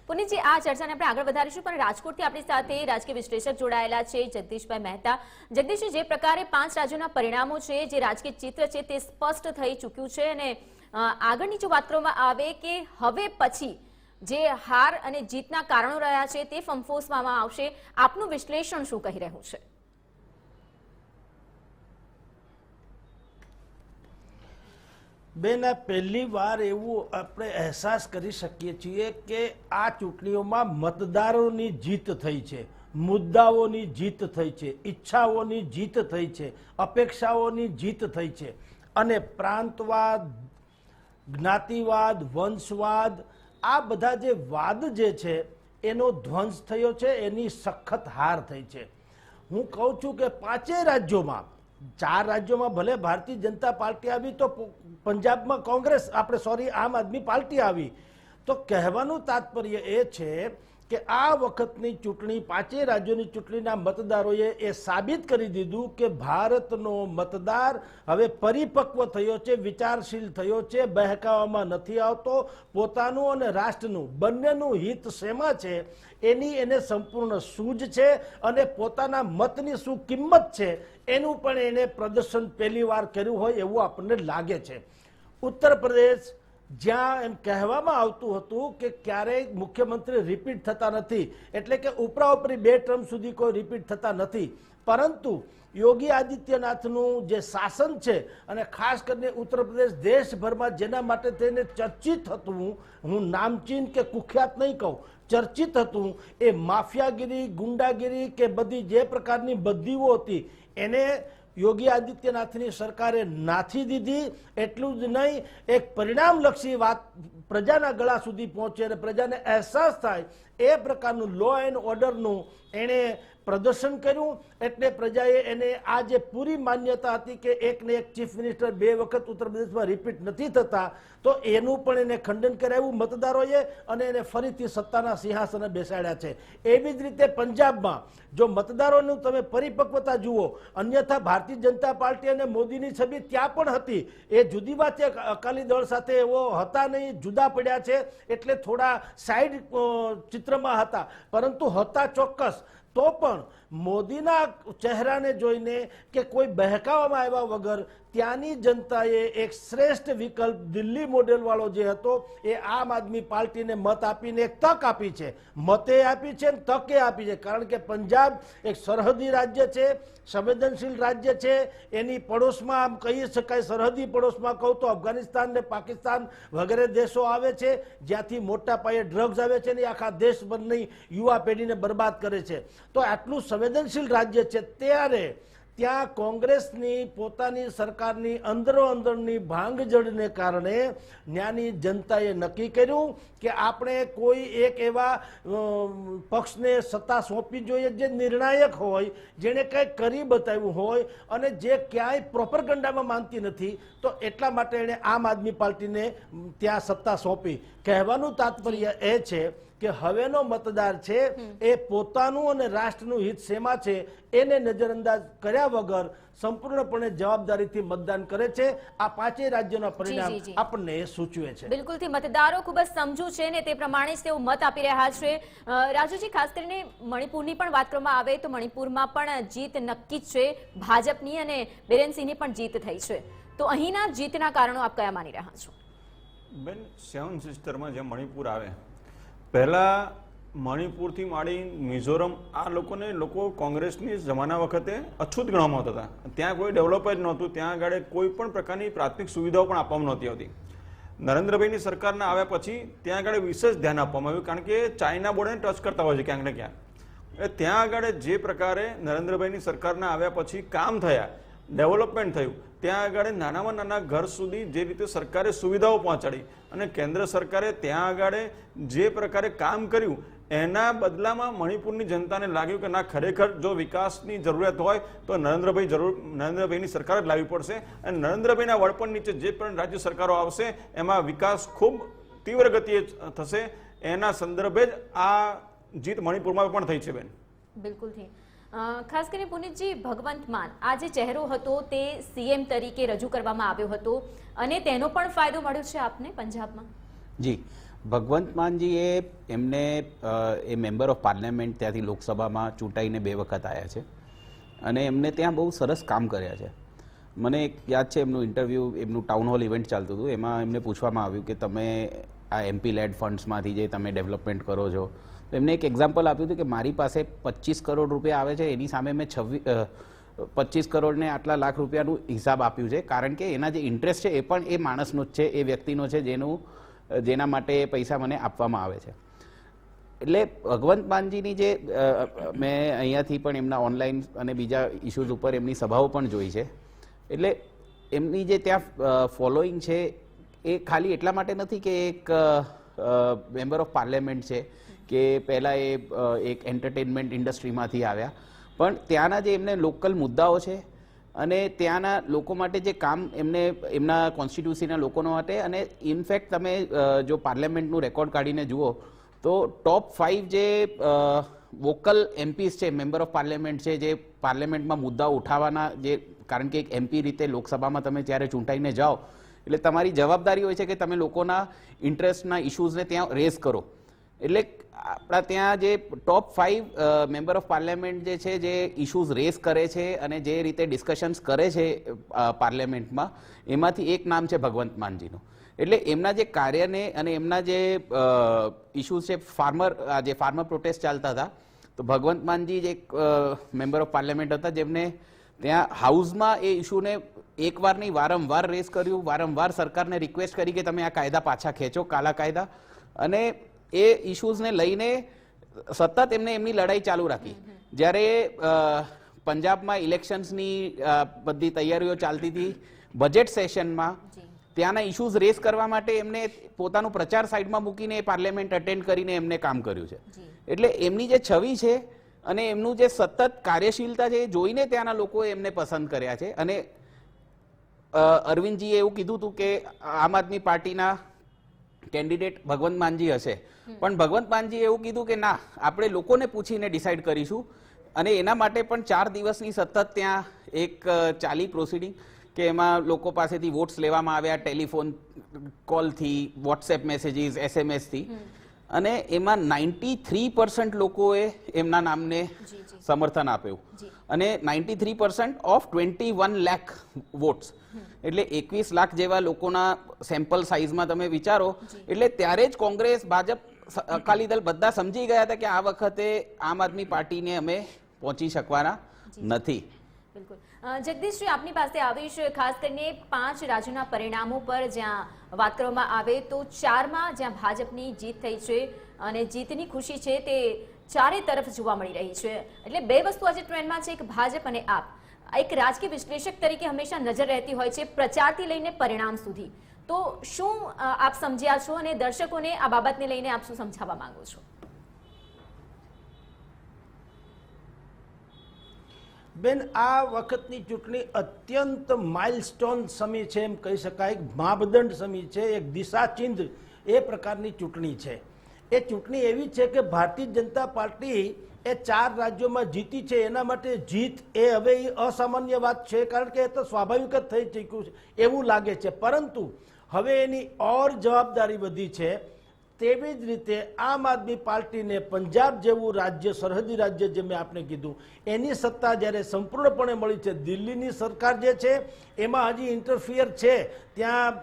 પુનિતજી, આ ચર્ચાને આપણે આગળ વધારીશું, પણ રાજકોટથી આપણી સાથે રાજકીય વિશ્લેષક જોડાયેલા છે જગદીશભાઈ મહેતા. જગદીશજી, જે પ્રકારે 5 રાજ્યોના પરિણામો છે, જે રાજકીય ચિત્ર છે તે સ્પષ્ટ થઈ ચૂક્યું છે અને આગળની જો વાત કરવામાં આવે કે હવે પછી જે હાર અને જીતના કારણો રહ્યા છે તે ફંફોસવામાં આવશે, આપનું વિશ્લેષણ શું કહી રહ્યું છે? બેન, પહેલી વાર એવું આપણે અહેસાસ કરી શકીએ છીએ કે આ ચૂંટણીઓમાં મતદારોની જીત થઈ છે, મુદ્દાઓની જીત થઈ છે, ઈચ્છાઓની જીત થઈ છે, અપેક્ષાઓની જીત થઈ છે અને પ્રાંતવાદ, જ્ઞાતિવાદ, વંશવાદ, આ બધા જે વાદ જે છે એનો ધ્વંસ થયો છે, એની સખત હાર થઈ છે. હું કહું છું કે 5 રાજ્યોમાં 4 રાજ્યોમાં ભલે ભારતીય જનતા પાર્ટી આવી તો પંજાબમાં કોંગ્રેસ આમ આદમી પાર્ટી આવી. તો કહેવાનું તાત્પર્ય એ છે કે આ વખતની ચૂંટણી 5 રાજ્યોની ચૂંટણીના મતદારોએ એ સાબિત કરી દીધું કે ભારતનો મતદાર હવે પરિપક્વ થયો છે, વિચારશીલ થયો છે, બહેકાવામાં નથી આવતો, પોતાનું અને રાષ્ટ્રનું બંનેનું હિત શેમાં છે એની એને સંપૂર્ણ સૂઝ છે અને પોતાના મતની શું કિંમત છે એનું પણ એને પ્રદર્શન પહેલી વાર કર્યું હોય એવું આપણને લાગે છે. ઉત્તર પ્રદેશ જ્યાં એમ કહેવામાં આવતું હતું કે ક્યારેય મુખ્યમંત્રી રિપીટ થતા નથી, એટલે કે ઉપરાઉપરી 2 ટર્મ સુધી કોઈ રિપીટ થતા નથી, પરંતુ યોગી આદિત્યનાથનું જે શાસન છે અને ખાસ કરીને ઉત્તર પ્રદેશ દેશભરમાં જેના માટે થઈને ચર્ચિત હતું, હું નામચીન કે કુખ્યાત નહીં કહું, ચર્ચિત હતું, એ માફિયાગીરી, ગુંડાગીરી કે બધી જે પ્રકારની બદીઓ હતી એને યોગી આદિત્યનાથની સરકારે નાથી દીધી. એટલું જ નહીં, એક પરિણામલક્ષી વાત પ્રજાના ગળા સુધી પહોંચે અને પ્રજાને અહેસાસ થાય એ પ્રકારનું લો એન્ડ ઓર્ડરનું એણે પ્રદર્શન કર્યું. એટલે પ્રજાએ એને આ જે પૂરી માન્યતા હતી કે એકને એક ચીફ મિનિસ્ટર 2 વખત ઉત્તર પ્રદેશમાં રિપીટ નથી થતા, તો એનું પણ એને ખંડન કરાવ્યું મતદારોએ અને એને ફરીથી સત્તાના સિંહાસને બેસાડ્યા છે. એવી જ રીતે પંજાબમાં જો મતદારોનું તમે પરિપક્વતા જુઓ, અન્યથા ભારતીય જનતા પાર્ટી અને મોદીની છબી ત્યાં પણ હતી. એ જુદી વાત છે, અકાલી દળ સાથે એવો હતા નહીં, જુદા પડ્યા છે એટલે થોડા સાઈડ ચિત્રમાં હતા, પરંતુ હતા ચોક્કસ. તો પણ મોદીના ચહેરાને જોઈને કે કોઈ બહેકાવામાં આવ્યા વગર ત્યાંની જનતાએ એક શ્રેષ્ઠ વિકલ્પ દિલ્હી મોડેલવાળો જે હતો એ આમ આદમી પાર્ટીને મત આપીને એક તક આપી છે. મતે આપી છે અને તકે આપી છે, કારણ કે પંજાબ એક સરહદી રાજ્ય છે, સંવેદનશીલ રાજ્ય છે. એની પડોશમાં આમ કહી શકાય, સરહદી પડોશમાં કહું તો અફઘાનિસ્તાન ને પાકિસ્તાન વગેરે દેશો આવે છે જ્યાંથી મોટા પાયે ડ્રગ્સ આવે છે ને આખા દેશભરની યુવા પેઢીને બરબાદ કરે છે. તો આટલું સંવેદનશીલ રાજ્ય છે, ત્યારે ત્યાં કોંગ્રેસની પોતાની સરકારની અંદરોઅંદરની ભાંગજળને કારણે ત્યાંની જનતાએ નક્કી કર્યું કે આપણે કોઈ એક એવા પક્ષને સત્તા સોંપવી જોઈએ જે નિર્ણાયક હોય, જેણે કંઈક કરી બતાવ્યું હોય અને જે ક્યાંય પ્રોપરગંડામાં માનતી નથી. તો એટલા માટે એણે આમ આદમી પાર્ટીને ત્યાં સત્તા સોંપી. કહેવાનું તાત્પર્ય એ છે કે હવેનો મતદાર છે એ પોતાનું અને રાષ્ટ્રનું હિત શેમાં છે એને નજરઅંદાજ કર્યા વગર સંપૂર્ણપણે જવાબદારીથી મતદાન કરે છે. આ 5 રાજ્યોના પરિણામ આપણને એ સૂચવે છે. બિલકુલથી મતદારો ખૂબ જ સમજુ છે ને તે પ્રમાણે જ તેઓ મત આપી રહ્યા છે. રાજુજી, ખાસ કરીને મણિપુરની પણ વાત કરવામાં આવે તો મણિપુરમાં પણ જીત નક્કી જ છે ભાજપની અને બિરેન સિંહની પણ જીત થઈ છે. તો અહીંના જીતના કારણો આપ કયા માની રહ્યા છો? બેન, 7 સિસ્ટરમાં જે મણિપુર આવે, પહેલા મણિપુરથી માંડી મિઝોરમ આ લોકો કોંગ્રેસની જમાના વખતે અછૂત ગણવામાં આવતા હતા. ત્યાં કોઈ ડેવલપ જ નહોતું, ત્યાં આગળ કોઈ પણ પ્રકારની પ્રાથમિક સુવિધાઓ પણ આપવામાં નહોતી આવતી. નરેન્દ્રભાઈની સરકારના આવ્યા પછી ત્યાં આગળ વિશેષ ધ્યાન આપવામાં આવ્યું, કારણ કે ચાઇના બોર્ડને ટચ કરતા હોય છે ક્યાંક ને ક્યાંક. ત્યાં આગળ જે પ્રકારે નરેન્દ્રભાઈની સરકારના આવ્યા પછી કામ થયા, ડેવલપમેન્ટ થયું, ત્યાં આગળ નાનામાં નાના ઘર સુધી જે રીતે સરકારે સુવિધાઓ પહોંચાડી અને કેન્દ્ર સરકારે ત્યાં આગળ જે પ્રકારે કામ કર્યું એના બદલામાં મણિપુરની જનતાને લાગ્યું કે ના, ખરેખર જો વિકાસની જરૂરિયાત હોય તો નરેન્દ્રભાઈની સરકાર જ લાવવી પડશે અને નરેન્દ્રભાઈના વડપણ નીચે જે પણ રાજ્ય સરકારો આવશે એમાં વિકાસ ખૂબ તીવ્ર ગતિએ થશે. એના સંદર્ભે જ આ જીત મણિપુરમાં પણ થઈ છે. બેન, બિલકુલથી. ખાસ કરીને પુનિતજી, ભગવંત માન આ જે ચહેરો હતો તે સીએમ તરીકે રજૂ કરવામાં આવ્યો હતો અને તેનો પણ ફાયદો મળ્યો છે આપને પંજાબમાં? જી, ભગવંત માનજી એમને એ મેમ્બર ઓફ પાર્લામેન્ટ ત્યાંથી લોકસભામાં ચૂંટાઈને 2 વખત આવ્યા છે અને એમને ત્યાં બહુ સરસ કામ કર્યા છે. મને એક યાદ છે એમનું ઇન્ટરવ્યૂ, એમનું ટાઉન હોલ ઇવેન્ટ ચાલતું હતું, એમાં એમને પૂછવામાં આવ્યું કે તમે આ MP લેડ ફંડ્સમાંથી જે તમે ડેવલપમેન્ટ કરો છો, તો એમને એક એક્ઝામ્પલ આપ્યું હતું કે મારી પાસે 25 કરોડ રૂપિયા આવે છે, એની સામે મેં 25 કરોડને આટલા લાખ રૂપિયાનું હિસાબ આપ્યું છે, કારણ કે એના જે ઇન્ટરેસ્ટ છે એ પણ એ માણસનો જ છે, એ વ્યક્તિનો છે જેના માટે એ પૈસા મને આપવામાં આવે છે. એટલે ભગવંત માનજીની જે મેં અહીંયાથી પણ એમના ઓનલાઈન અને બીજા ઇસ્યુઝ ઉપર એમની સભાઓ પણ જોઈ છે. એટલે એમની જે ત્યાં ફોલોઈંગ છે એ ખાલી એટલા માટે નથી કે એક મેમ્બર ઓફ પાર્લામેન્ટ છે કે પહેલાં એ એક એન્ટરટેનમેન્ટ ઇન્ડસ્ટ્રીમાંથી આવ્યા, પણ ત્યાંના જે એમને લોકલ મુદ્દાઓ છે અને ત્યાંના લોકો માટે જે કામ એમને એમના કોન્સ્ટિટ્યુન્સીના લોકો માટે, અને ઇનફેક્ટ તમે જો પાર્લામેન્ટનું રેકોર્ડ કાઢીને જુઓ તો ટોપ 5 જે વોકલ એમપીસ છે, મેમ્બર ઓફ પાર્લામેન્ટ છે, જે પાર્લામેન્ટમાં મુદ્દાઓ ઉઠાવવાના, જે કારણ કે એક એમપી રીતે લોકસભામાં તમે જ્યારે ચૂંટાઈને જાઓ એટલે તમારી જવાબદારી હોય છે કે તમે લોકોના ઇન્ટરેસ્ટના ઇશ્યુઝને ત્યાં રેઝ કરો. એટલે આપણા ત્યાં જે ટોપ 5 મેમ્બર ઓફ પાર્લામેન્ટ જે છે, જે ઇશ્યુઝ રેઝ કરે છે અને જે રીતે ડિસ્કશન્સ કરે છે પાર્લામેન્ટમાં, એમાંથી એક નામ છે ભગવંત માનજીનું. એટલે એમના જે કાર્યને અને એમના જે ઇશ્યુઝ છે, જે ફાર્મર પ્રોટેસ્ટ ચાલતા હતા, તો ભગવંત માનજી જે એક મેમ્બર ઓફ પાર્લામેન્ટ હતા જેમને ત્યાં હાઉસમાં એ ઇશ્યુને એકવાર નહીં વારંવાર રેઝ કર્યું, વારંવાર સરકારને રિક્વેસ્ટ કરી કે તમે આ કાયદા પાછા ખેંચો, કાલા કાયદા, અને એ ઇશ્યુઝને લઈને સતત એમને એમની લડાઈ ચાલુ રાખી. જ્યારે પંજાબમાં ઇલેક્શન્સની બધી તૈયારીઓ ચાલતી હતી, બજેટ સેશનમાં ત્યાંના ઇશ્યુઝ રેઝ કરવા માટે એમને પોતાનું પ્રચાર સાઈડમાં મૂકીને પાર્લામેન્ટ અટેન્ડ કરીને એમને કામ કર્યું છે. એટલે એમની જે છબી છે અને એમનું જે સતત કાર્યશીલતા છે એ જોઈને ત્યાંના લોકોએ એમને પસંદ કર્યા છે. અને અરવિંદજીએ એવું કીધું હતું કે આમ આદમી પાર્ટીના કેન્ડિડેટ ભગવંત માનજી હશે, પણ ભગવંત માનજીએ એવું કીધું કે ના, આપણે લોકોને પૂછીને ડિસાઈડ કરીશું. અને એના માટે પણ 4 દિવસની સતત ત્યાં એક ચાલી પ્રોસિડિંગ કે એમાં લોકો પાસેથી વોટ્સ લેવામાં આવ્યા, ટેલિફોન કોલથી, વોટ્સએપ મેસેજીસ, એસએમએસથી, અને એમાં 93% લોકોએ એમના નામને સમર્થન આપ્યું, અને 93% ઓફ 21 લાખ વોટ્સ. એટલે 21 લાખ જેવા લોકોના સેમ્પલ સાઇઝમાં તમે વિચારો. એટલે ત્યારે જ કોંગ્રેસ, ભાજપ, અકાલી દળ બધા સમજી ગયા હતા કે આ વખતે આમ આદમી પાર્ટીને અમે પહોંચી શકવાના નથી. બિલકુલ. જગદીશજી, આપની પાસે આવીશ. ખાસ કરીને 5 રાજ્યોના પરિણામો પર જ્યાં વાત કરવામાં આવે તો 4માં જ્યાં ભાજપની જીત થઈ છે અને જીતની ખુશી છે તે ચારે તરફ જોવા મળી રહી છે. એટલે બે વસ્તુ આજે ટ્રેન્ડમાં છે, એક ભાજપ અને આપ. એક રાજકીય વિશ્લેષક તરીકે હંમેશા નજર રહેતી હોય છે પ્રચારથી લઈને પરિણામ સુધી. તો શું આપ સમજ્યા છો અને દર્શકોને આ બાબતને લઈને આપ શું સમજાવવા માંગો છો? બેન, આ વખતની ચૂંટણી અત્યંત માઇલસ્ટોન સમી છે એમ કહી શકાય. એક માપદંડ સમી છે, એક દિશાચિહ્ન એ પ્રકારની ચૂંટણી છે. એ ચૂંટણી એવી છે કે ભારતીય જનતા પાર્ટી એ 4 રાજ્યોમાં જીતી છે. એના માટે જીત એ હવે અસામાન્ય વાત છે, કારણ કે એ તો સ્વાભાવિક જ થઈ ચૂક્યું છે એવું લાગે છે. પરંતુ હવે એની ઓર જવાબદારી વધી છે. તેવી જ રીતે આમ આદમી પાર્ટીને પંજાબ જેવું રાજ્ય, સરહદી રાજ્ય જે મેં આપને કીધું, એની સત્તા જ્યારે સંપૂર્ણપણે મળી છે. દિલ્હીની સરકાર જે છે એમાં હજી ઇન્ટરફિયર છે. ત્યાં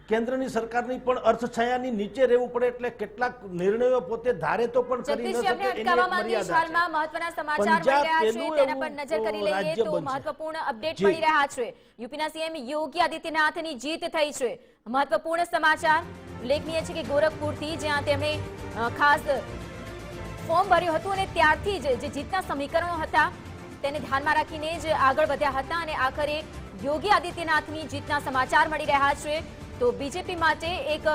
કેન્દ્રની સરકારની પણ અર્થછાયાની નીચે રહેવું પડે, એટલે કેટલાક નિર્ણયો પોતે ધારે તો પણ કરી ન શકે, એની એક મર્યાદા છે. મહત્વના સમાચાર મળી રહ્યા છે તેના પર નજર કરી લઈએ તો મહત્વપૂર્ણ અપડેટ મળી રહ્યા છે. યુપીના સીએમ યોગી આદિત્યનાથની જીત થઈ છે. મહત્વપૂર્ણ સમાચાર ઉલ્લેખનીય છે કે ગોરખપુરથી જ્યાં તેમણે ખાસ ફોર્મ ભર્યું હતું અને ત્યારથી જ જે જીતના સમીકરણો હતા તેને ધ્યાનમાં રાખીને જ આગળ વધ્યા હતા અને આખરે યોગી આદિત્યનાથની જીતના સમાચાર મળી રહ્યા છે. તો બીજેપી માટે એક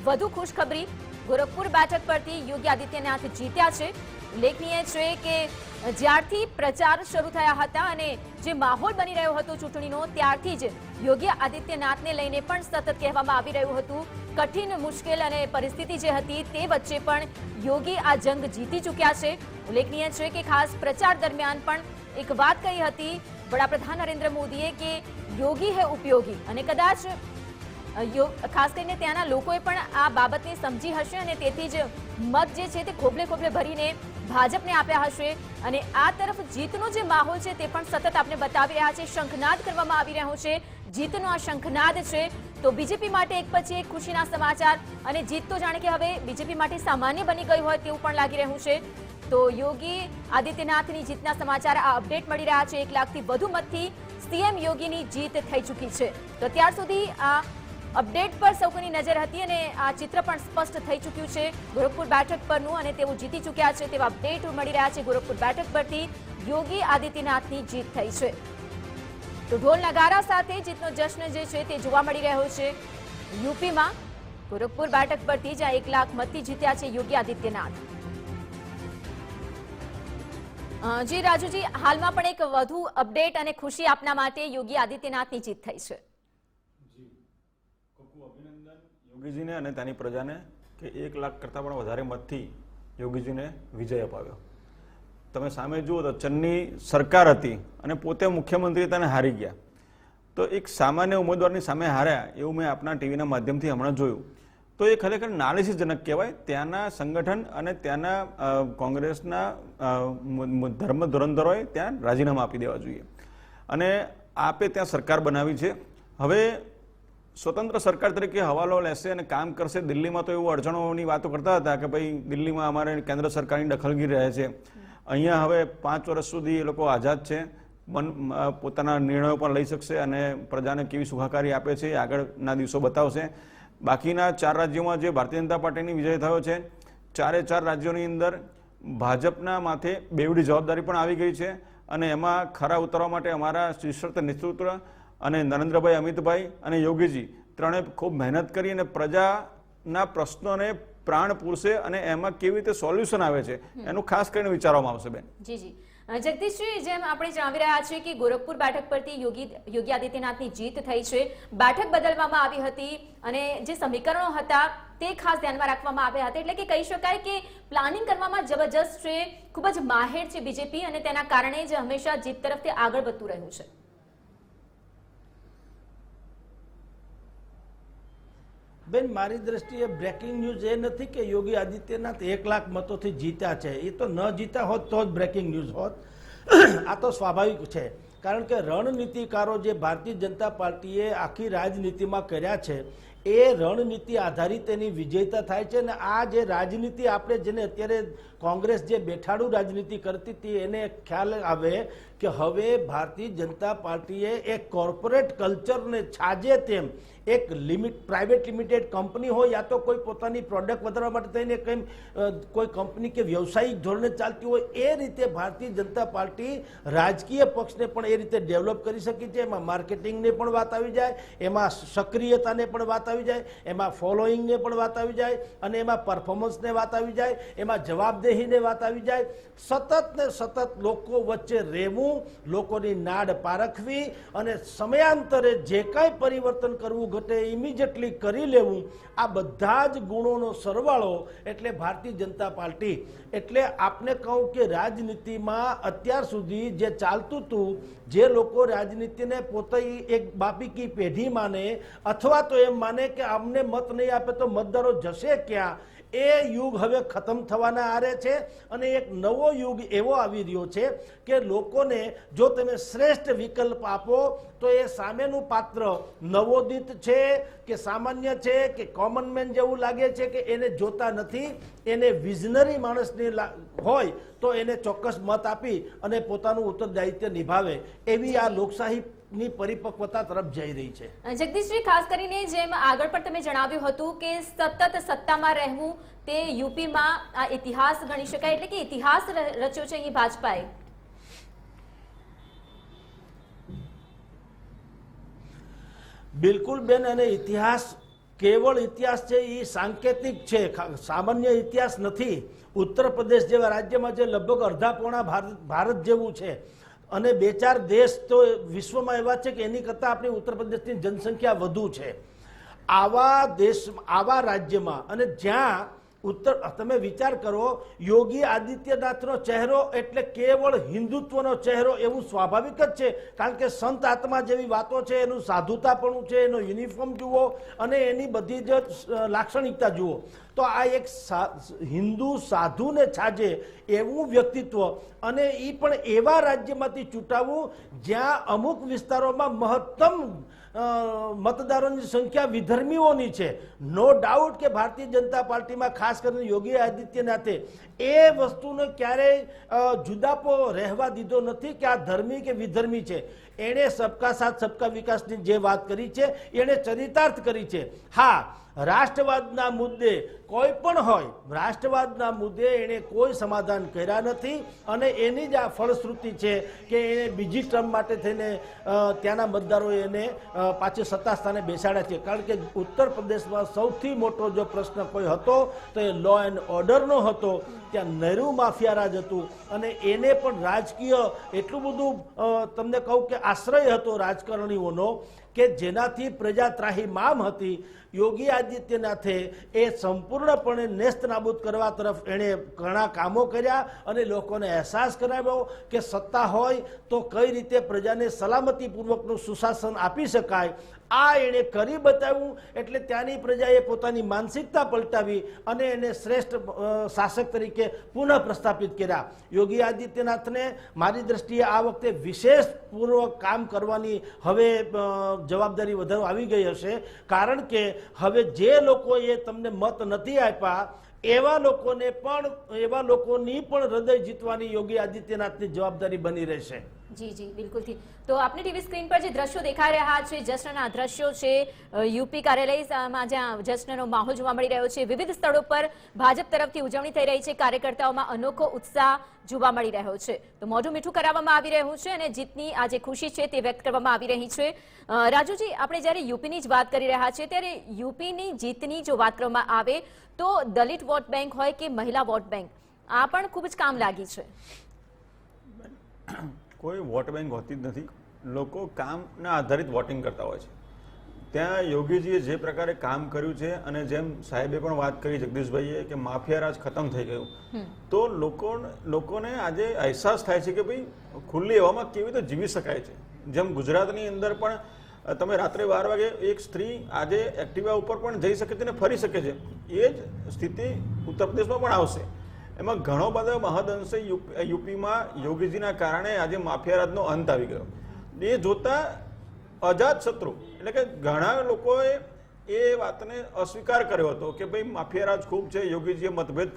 વધુ ખુશખબરી, ગોરખપુર બેઠક પરથી યોગી આદિત્યનાથ જીત્યા છે. ઉલ્લેખનીય છે કે જ્યારથી પ્રચાર શરૂ થયા હતા અને જે માહોલ બની રહ્યો હતો ચૂંટણીનો, ત્યારથી જ યોગી આદિત્યનાથને લઈને પણ સતત કહેવામાં આવી રહ્યું હતું કઠિન, મુશ્કેલ અને પરિસ્થિતિ જે હતી તે વચ્ચે પણ યોગી આ જંગ જીતી ચૂક્યા છે. ઉલ્લેખનીય છે કે ખાસ પ્રચાર દરમિયાન પણ એક વાત કહી હતી વડાપ્રધાન નરેન્દ્ર મોદીએ કે યોગી હે ઉપયોગી, અને કદાચ ખાસ કરીને ત્યાંના લોકોએ પણ આ બાબતને સમજી હશે અને તેથી જ મત જે છે તે ખોબલે ખોબલે ભરીને ભાજપને આપ્યા હશે. અને આ તરફ જીતનો જે માહોલ છે તે પણ સતત આપણે બતાવી રહ્યા છે, શંખનાદ કરવામાં આવી રહ્યો છે, જીતનો આ શંખનાદ છે. તો બીજેપી માટે એક પછી એક ખુશીના સમાચાર, અને જીત તો જાણે કે હવે બીજેપી માટે સામાન્ય બની ગઈ હોય તેવું પણ લાગી રહ્યું છે. તો યોગી આદિત્યનાથની જીતના સમાચાર આ અપડેટ મળી રહ્યા છે. 1 લાખથી વધુ મતથી સીએમ યોગીની જીત થઈ ચૂકી છે. તો ત્યાર સુધી આ અપડેટ પર સૌ કોઈની નજર હતી અને આ ચિત્ર પણ સ્પષ્ટ થઈ ચૂક્યું છે ગોરખપુર બેઠક પરનું, અને તેઓ જીતી ચૂક્યા છે તેવા અપડેટ મળી રહ્યા છે. ગોરખપુર બેઠક પરથી યોગી આદિત્યનાથની જીત થઈ છે. તો ઢોલ નગારા સાથે જીતનો જશ્ન જે છે તે જોવા મળી રહ્યો છે યુપીમાં. ગોરખપુર બેઠક પરથી જ્યાં 1 લાખ મતથી જીત્યા છે યોગી આદિત્યનાથ. જી રાજુજી, હાલમાં પણ એક વધુ અપડેટ અને ખુશી આપના માટે યોગી આદિત્યનાથની જીત થઈ છે. ખૂબ ખૂબ અભિનંદન યોગીજીને અને તેની પ્રજાને કે 1 લાખ કરતાં પણ વધારે મતથી યોગીજીને વિજય અપાવ્યો. તમે સામે જુઓ તો ચન્ની સરકાર હતી અને પોતે મુખ્યમંત્રી તેને હારી ગયા. તો એક સામાન્ય ઉમેદવારની સામે હાર્યા એવું મેં આપના ટીવીના માધ્યમથી હમણાં જોયું. તો એ ખરેખર નાલિશજનક કહેવાય. ત્યાંના સંગઠન અને ત્યાંના કોંગ્રેસના ધર્મ ધુરંધરોએ ત્યાં રાજીનામા આપી દેવા જોઈએ. અને આપે ત્યાં સરકાર બનાવી છે. હવે સ્વતંત્ર સરકાર તરીકે હવાલો લેશે અને કામ કરશે. દિલ્હીમાં તો એવું અડચણોની વાતો કરતા હતા કે ભાઈ દિલ્હીમાં અમારે કેન્દ્ર સરકારની દખલગીરી રહે છે. અહીંયા હવે 5 વર્ષ સુધી એ લોકો આઝાદ છે, પોતાના નિર્ણયો પણ લઈ શકશે અને પ્રજાને કેવી સુખાકારી આપે છે એ આગળના દિવસો બતાવશે. બાકીના 4 રાજ્યોમાં જે ભારતીય જનતા પાર્ટીની વિજય થયો છે, 4 રાજ્યોની અંદર ભાજપના માથે બેવડી જવાબદારી પણ આવી ગઈ છે. અને એમાં ખરા ઉતરવા માટે અમારા શીર્ષસ્થ નેતૃત્વ અને નરેન્દ્રભાઈ, અમિતભાઈ અને યોગીજી ત્રણે ખૂબ મહેનત કરી અને પ્રજાના પ્રશ્નોને પ્રાણ પૂરશે અને એમાં કેવી રીતે સોલ્યુશન આવે છે એનું ખાસ કરીને વિચારવામાં આવશે. બેન જી જી જગદીશજી, જેમ આપણે જણાવી રહ્યા છીએ કે ગોરખપુર બેઠક પરથી યોગી આદિત્યનાથની જીત થઈ છે. બેઠક બદલવામાં આવી હતી અને જે સમીકરણો હતા તે ખાસ ધ્યાનમાં રાખવામાં આવ્યા હતા. એટલે કે કહી શકાય કે પ્લાનિંગ કરવામાં જબરજસ્ત છે, ખૂબ જ માહેર છે બીજેપી અને તેના કારણે જ હંમેશા જીત તરફ આગળ વધતું રહ્યું છે. બેન, મારી દ્રષ્ટિએ બ્રેકિંગ ન્યૂઝ એ નથી કે યોગી આદિત્યનાથ 1 લાખ મતોથી જીત્યા છે. એ તો ન જીત્યા હોત તો જ બ્રેકિંગ ન્યૂઝ હોત. આ તો સ્વાભાવિક છે, કારણ કે રણનીતિકારો જે ભારતીય જનતા પાર્ટીએ આખી રાજનીતિમાં કર્યા છે એ રણનીતિ આધારિત એની વિજયતા થાય છે. અને આ જે રાજનીતિ આપણે જેને અત્યારે કોંગ્રેસ જે બેઠાડું રાજનીતિ કરતી હતી એને ખ્યાલ આવે કે હવે ભારતીય જનતા પાર્ટીએ એક કોર્પોરેટ કલ્ચરને છાજે તેમ એક પ્રાઇવેટ લિમિટેડ કંપની હોય યા તો કોઈ પોતાની પ્રોડક્ટ વધારવા માટે થઈને કોઈ કંપની કે વ્યવસાયિક ધોરણે ચાલતી હોય એ રીતે ભારતીય જનતા પાર્ટી રાજકીય પક્ષને પણ એ રીતે ડેવલપ કરી શકી છે. એમાં માર્કેટિંગને પણ વાત આવી જાય, એમાં સક્રિયતાને પણ વાત આવી જાય, એમાં ફોલોઈંગને પણ વાત આવી જાય અને એમાં પરફોર્મન્સને વાત આવી જાય, એમાં જવાબદેહીને વાત આવી જાય. સતત ને સતત લોકો વચ્ચે રહેવું, લોકોની નાડ પારખવી અને સમયાંતરે જે કાંઈ પરિવર્તન કરવું ઘટે ઇમિડિયેટલી કરી લેવું, આ બધા જ ગુણોનો સરવાળો એટલે ભારતીય જનતા પાર્ટી. એટલે આપને કહું કે રાજનીતિમાં અત્યાર સુધી જે ચાલતું હતું, જે લોકો રાજનીતિને પોતે એક બાપી કી પેઢી માને અથવા તો એમ માને કે અમને મત નહીં આપે તો મતદારો જશે ક્યાં, એ યુગ હવે ખતમ થવાના આરે છે. અને એક નવો યુગ એવો આવી રહ્યો છે કે લોકોને જો તમે શ્રેષ્ઠ વિકલ્પ આપો તો એ સામેનું પાત્ર નવોદિત છે કે સામાન્ય છે કે કોમન મેન જેવું લાગે છે કે એને જોતા નથી. એને વિઝનરી માણસની હોય તો એને ચોક્કસ મત આપી અને પોતાનું ઉત્તરદાયિત્વ નિભાવે. એવી આ લોકશાહીની પરિપક્વતા તરફ જઈ રહી છે. જગદીશજી, ખાસ કરીને જેમ આગળ પણ તમે જણાવ્યું હતું કે સતત સત્તામાં રહેવું તે યુપીમાં આ ઇતિહાસ ગણી શકાય. એટલે કે ઇતિહાસ રચ્યો છે અહીં ભાજપાએ. બિલકુલ બેન, અને ઇતિહાસ કેવળ ઇતિહાસ છે એ સાંકેતિક છે, સામાન્ય ઇતિહાસ નથી. ઉત્તર પ્રદેશ જેવા રાજ્યમાં જે લગભગ અડધા પોણા ભારત જેવું છે અને 2-4 દેશ તો વિશ્વમાં એવા છે કે એની કરતાં આપણી ઉત્તર પ્રદેશની જનસંખ્યા વધુ છે. આવા રાજ્યમાં અને જ્યાં તમે વિચાર કરો, યોગી આદિત્યનાથનો ચહેરો એટલે કેવળ હિન્દુત્વનો ચહેરો એવું સ્વાભાવિક જ છે. કારણ કે સંત આત્મા જેવી વાતો છે, એનું સાધુતાપણું છે, એનો યુનિફોર્મ જુઓ અને એની બધી જ લાક્ષણિકતા જુઓ તો આ એક હિન્દુ સાધુને છાજે એવું વ્યક્તિત્વ, અને એ પણ એવા રાજ્યમાંથી ચૂંટાવવું જ્યાં અમુક વિસ્તારોમાં મહત્તમ મતદારોની સંખ્યા વિધર્મીઓની છે. નો ડાઉટ કે ભારતીય જનતા પાર્ટીમાં ખાસ કરીને યોગી આદિત્યનાથે એ વસ્તુને ક્યારેય જુદાપો રહેવા દીધો નથી કે આ ધર્મી કે વિધર્મી છે. એણે સબકા સાથ સબકા વિકાસની જે વાત કરી છે એણે ચરિતાર્થ કરી છે. હા, રાષ્ટ્રવાદના મુદ્દે કોઈ પણ હોય, રાષ્ટ્રવાદના મુદ્દે એણે કોઈ સમાધાન કર્યા નથી અને એની જ આ ફળશ્રુતિ છે કે એને બીજી ટર્મ માટે થઈને ત્યાંના મતદારોએ એને પાછી સત્તા સ્થાને બેસાડ્યા છે. કારણ કે ઉત્તર પ્રદેશમાં સૌથી મોટો જો પ્રશ્ન કોઈ હતો તો એ લો એન્ડ ઓર્ડરનો હતો. ત્યાં નહેરુ માફિયા રાજ હતું અને એને પણ રાજકીય એટલું બધું તમને કહું કે આશ્રય હતો રાજકારણીઓનો કે જેનાથી પ્રજા ત્રાહિમામ હતી. યોગી આદિત્યનાથે એ સંપૂર્ણપણે નેસ્ત નાબૂદ કરવા તરફ એણે ઘણા કામો કર્યા અને લોકોને અહેસાસ કરાવ્યો કે સત્તા હોય તો કઈ રીતે પ્રજાને સલામતીપૂર્વકનું સુશાસન આપી શકાય. આ એણે કરી બતાવ્યું. એટલે ત્યાંની પ્રજાએ પોતાની માનસિકતા પલટાવી અને એને શ્રેષ્ઠ શાસક તરીકે પુનઃ પ્રસ્થાપિત કર્યા. યોગી આદિત્યનાથને મારી દ્રષ્ટિએ આ વખતે વિશેષપૂર્વક કામ કરવાની હવે જવાબદારી વધારે આવી ગઈ હશે. કારણ કે હવે જે લોકોએ તમને મત નથી આપ્યા એવા લોકોની પણ હૃદય જીતવાની યોગી આદિત્યનાથની જવાબદારી બની રહેશે. જી જી બિલકુલથી. તો આપની ટીવી સ્ક્રીન પર જે દ્રશ્યો દેખાઈ રહ્યા છે, જશ્નના દ્રશ્યો છે યુપી કાર્યાલયમાં જ્યાં જશ્નનો માહોલ જોવા મળી રહ્યો છે. વિવિધ સ્થળો પર ભાજપ તરફથી ઉજવણી થઈ રહી છે. કાર્યકર્તાઓમાં અનોખો ઉત્સાહ જોવા મળી રહ્યો છે. તો મોઢું મીઠું કરાવવામાં આવી રહ્યું છે અને જીતની આ જે ખુશી છે તે વ્યક્ત કરવામાં આવી રહી છે. રાજુજી, આપણે જ્યારે યુપીની જ વાત કરી રહ્યા છીએ ત્યારે યુપીની જીતની જો વાત કરવામાં આવે તો દલિત વોટ બેંક હોય કે મહિલા વોટ બેંક, આ પણ ખૂબ જ કામ લાગી છે. કોઈ વોટ બેંક હોતી જ નથી. લોકો કામના આધારિત વોટિંગ કરતા હોય છે. ત્યાં યોગીજીએ જે પ્રકારે કામ કર્યું છે અને જેમ સાહેબે પણ વાત કરી જગદીશભાઈએ કે માફિયા રાજ ખતમ થઈ ગયું, તો લોકોને આજે અહેસાસ થાય છે કે ભાઈ ખુલ્લી હવામાં કેવી રીતે જીવી શકાય છે. જેમ ગુજરાતની અંદર પણ તમે રાત્રે 12 વાગે એક સ્ત્રી આજે એક્ટિવા ઉપર પણ જઈ શકે છે ને ફરી શકે છે. એ જ સ્થિતિ ઉત્તર પ્રદેશમાં પણ આવશે. એમાં ઘણો બધો મહદઅંશે યુપીમાં યોગીજીના કારણે આજે માફિયા રાજનો અંત આવી ગયો. એ જોતા અજાત શત્રુ એટલે કે ઘણા લોકોએ એ વાતને અસ્વીકાર કર્યો હતો કે ભાઈ માફિયા રાજ ખૂબ છે, યોગીજીએ મનભેદ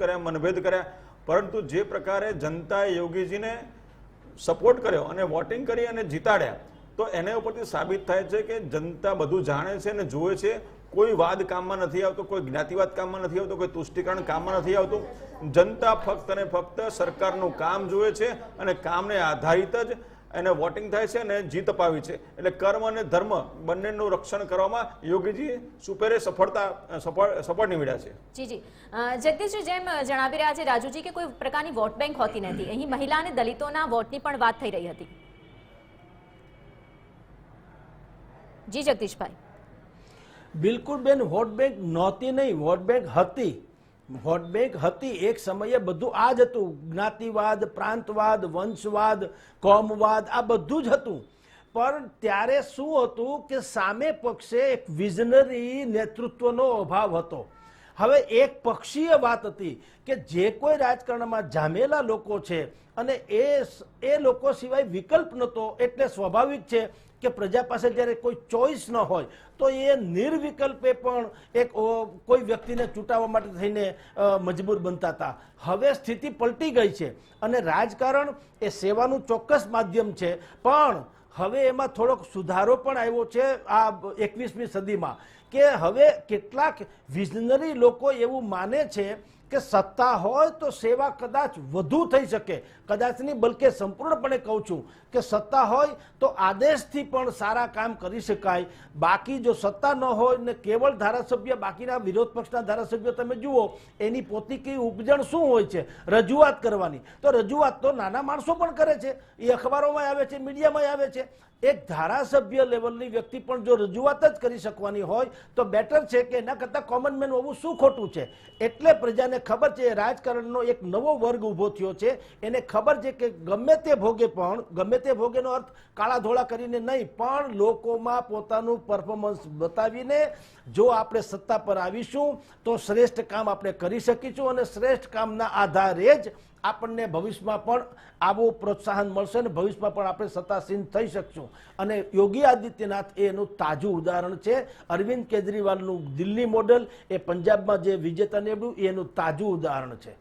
કર્યા, પરંતુ જે પ્રકારે જનતાએ યોગીજીને સપોર્ટ કર્યો અને વોટિંગ કરી અને જીતાડ્યા, તો એના ઉપરથી સાબિત થાય છે કે જનતા બધું જાણે છે અને જુએ છે. કોઈ વાદ કામમાં નથી આવતો, કોઈ જ્ઞાતિવાદ કામમાં નથી આવતો, કોઈ તુષ્ટિકરણ કામમાં નથી આવતું. જનતા ફક્ત અને ફક્ત સરકારનું કામ જુએ છે અને કામને આધારિત જ એને વોટિંગ થાય છે અને જીત અપાવી છે. એટલે કર્મ અને ધર્મ બંનેનું રક્ષણ કરવામાં યોગીજી સુપેરે સફળ નીવડ્યા છે. જી જી જગદીશજી, જેમ જણાવી રહ્યા છે રાજુજી કે કોઈ પ્રકારની વોટ બેંક હોતી નથી. અહીં મહિલા અને દલિતોના વોટની પણ વાત થઈ રહી હતી. જી જગદીશભાઈ. બિલકુલ બેન, વોટ બેંક નહોતી નહીં, વોટ બેંક હતી. વોટ બેંક હતી. એક સમયે બધું આ જ હતું. જ્ઞાતિવાદ, પ્રાંતવાદ, વંશવાદ, કોમવાદ, આ બધું જ હતું. પણ ત્યારે શું હતું કે સામે પક્ષે એક વિઝનરી નેતૃત્વનો અભાવ હતો. હવે એક પક્ષીય વાત હતી કે જે કોઈ રાજકારણમાં જામેલા લોકો છે અને એ લોકો સિવાય વિકલ્પ નહોતો. એટલે સ્વાભાવિક છે કે પ્રજા પાસે જ્યારે કોઈ ચોઈસ ન હોય તો એ નિર્વિકલ્પે પણ એક કોઈ વ્યક્તિને ચૂંટાવવા માટે થઈને મજબૂર બનતા હતા. હવે સ્થિતિ પલટી ગઈ છે અને રાજકારણ એ સેવાનું ચોક્કસ માધ્યમ છે, પણ હવે એમાં થોડોક સુધારો પણ આવ્યો છે આ 21મી સદીમાં કે હવે કેટલાક વિઝનરી લોકો એવું માને છે કે સત્તા હોય તો સેવા કદાચ વધુ થઈ શકે. કદાચ નહીં, બલકે સંપૂર્ણપણે કહું છું કે સત્તા હોય તો આદેશથી પણ સારા કામ કરી શકાય. બાકી જો સત્તા ન હોય ને કેવળ ધારાસભ્ય, બાકીના વિરોધ પક્ષના ધારાસભ્યો તમે જુઓ એની પોતીકી ઉપજણ શું હોય છે? રજૂઆત કરવાની. તો રજૂઆત તો નાના માણસો પણ કરે છે, એ અખબારોમાં આવે છે, મીડિયામાં આવે છે. એક ધારાસભ્ય લેવલની વ્યક્તિ પણ જો રજૂઆત જ કરી શકવાની હોય તો બેટર છે કે એના કરતાં કોમન મેન હોવું શું ખોટું છે? એટલે પ્રજાને ખબર છે રાજકારણનો એક નવો વર્ગ ઊભો થયો છે. એને ખબર છે કે ગમે તે ભોગેનો અર્થ કાળા ધોળા કરીને નહીં, પણ લોકોમાં પોતાનું પરફોર્મન્સ બતાવીને જો આપણે સત્તા પર આવીશું તો શ્રેષ્ઠ કામ આપણે કરી શકીશું અને શ્રેષ્ઠ કામના આધારે જ આપણને ભવિષ્યમાં પણ આવું પ્રોત્સાહન મળશે અને ભવિષ્યમાં પણ આપણે સત્તાસીન થઈ શકશું. અને યોગી આદિત્યનાથ એનું તાજું ઉદાહરણ છે. અરવિંદ કેજરીવાલનું દિલ્હી મોડેલ એ પંજાબમાં જે વિજેતા નીવડ્યું એનું તાજું ઉદાહરણ છે.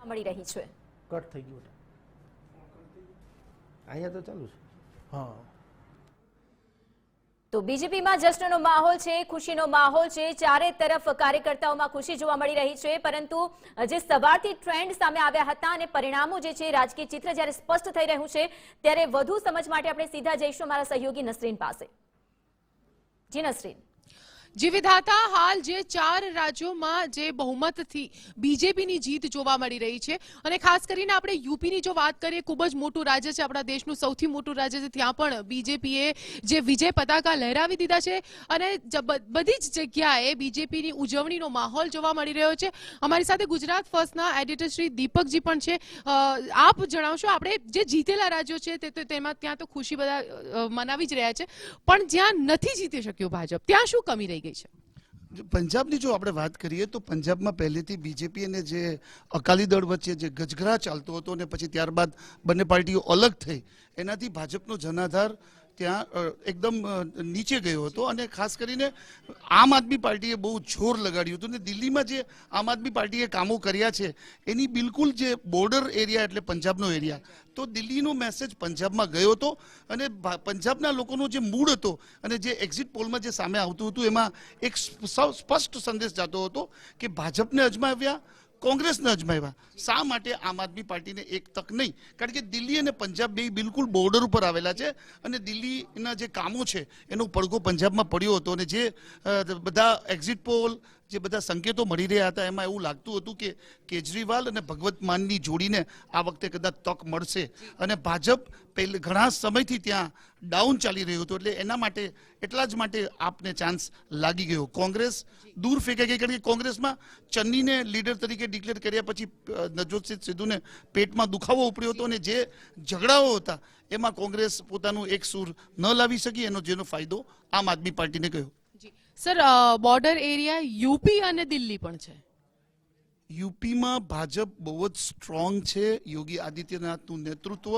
મળી રહી છે. કટ થઈ ગયું અહીંયા તો ચાલુ છે હા તો બીજેપીમાં જશ્નનો માહોલ છે, ખુશીનો માહોલ છે, ચારે તરફ કાર્યકર્તાઓમાં ખુશી જોવા મળી રહી છે, પરંતુ જે સવારથી ટ્રેન્ડ સામે આવ્યા હતા અને પરિણામો જે છે, રાજકીય ચિત્ર જ્યારે સ્પષ્ટ થઈ રહ્યું છે, ત્યારે વધુ સમજ માટે આપણે સીધા જઈશું અમારા સહયોગી નસરીન પાસે. જી નસરીન. જી વિધાતા, હાલ જે 4 રાજ્યોમાં જે બહુમતથી બીજેપીની જીત જોવા મળી રહી છે અને ખાસ કરીને આપણે યુપીની જો વાત કરીએ, ખૂબ જ મોટું રાજ્ય છે, આપણા દેશનું સૌથી મોટું રાજ્ય છે, ત્યાં પણ બીજેપીએ જે વિજય પતાકા લહેરાવી દીધા છે અને બધી જ જગ્યાએ બીજેપીની ઉજવણીનો માહોલ જોવા મળી રહ્યો છે. અમારી સાથે ગુજરાત ફર્સ્ટના એડિટર શ્રી દીપકજી પણ છે. આપ જણાવશો, આપણે જે જીતેલા રાજ્યો છે તેમાં ત્યાં તો ખુશી બધા મનાવી જ રહ્યા છે, પણ જ્યાં નથી જીતી શક્યું ભાજપ, ત્યાં શું કમી રહી ગઈ છે? પંજાબની જો આપણે વાત કરીએ તો પંજાબમાં પહેલેથી બીજેપી અને જે અકાલી દળ વચ્ચે જે ગજગરા ચાલતો હતો અને પછી ત્યારબાદ બંને પાર્ટીઓ અલગ થઈ, એનાથી ભાજપનો જનાધાર ત્યાં એકદમ નીચે ગયો હતો અને ખાસ કરીને આમ આદમી પાર્ટીએ બહુ જોર લગાડ્યું હતું. અને દિલ્હીમાં જે આમ આદમી પાર્ટીએ કામો કર્યા છે એની બિલકુલ જે બોર્ડર એરિયા એટલે પંજાબનો એરિયા, તો દિલ્હીનો મેસેજ પંજાબમાં ગયો હતો અને પંજાબના લોકોનો જે મૂડ હતો અને જે એક્ઝિટ પોલમાં જે સામે આવતું હતું એમાં એક સ્પષ્ટ સંદેશ જતો હતો કે ભાજપને અજમાવ્યા, કોંગ્રેસને અજમાવ્યા, શા માટે આમ આદમી પાર્ટીને એક તક નહીં? કારણ કે દિલ્હી અને પંજાબ બે બિલકુલ બોર્ડર ઉપર આવેલા છે અને દિલ્હીના જે કામો છે એનો પડઘો પંજાબમાં પડ્યો હતો અને જે બધા એક્ઝિટ પોલ, જે બધા સંકેતો મળી રહ્યા હતા એમાં એવું લાગતું હતું કે કેજરીવાલ અને ભગવત માનની જોડીને આ વખતે કદાચ તક મળશે અને ભાજપ ઘણા સમયથી ત્યાં ડાઉન ચાલી રહ્યું હતું, એટલે એના માટે એટલા જ માટે આપને ચાન્સ લાગી ગયો. કોંગ્રેસ દૂર ફેંકાઈ ગઈ, કારણ કે કોંગ્રેસમાં ચન્નીને લીડર તરીકે ડિક્લેર કર્યા પછી નવજોત સિદ્ધુને પેટમાં દુખાવો ઉપડ્યો હતો અને જે ઝઘડાઓ હતા એમાં કોંગ્રેસ પોતાનું એક સૂર ન લાવી શકી, જેનો ફાયદો આમ આદમી પાર્ટીને ગયો. સર, બોર્ડર એરિયા યુપી અને દિલ્હી પણ છે. યુપીમાં ભાજપ બહુ જ સ્ટ્રોંગ છે. યોગી આદિત્યનાથનું નેતૃત્વ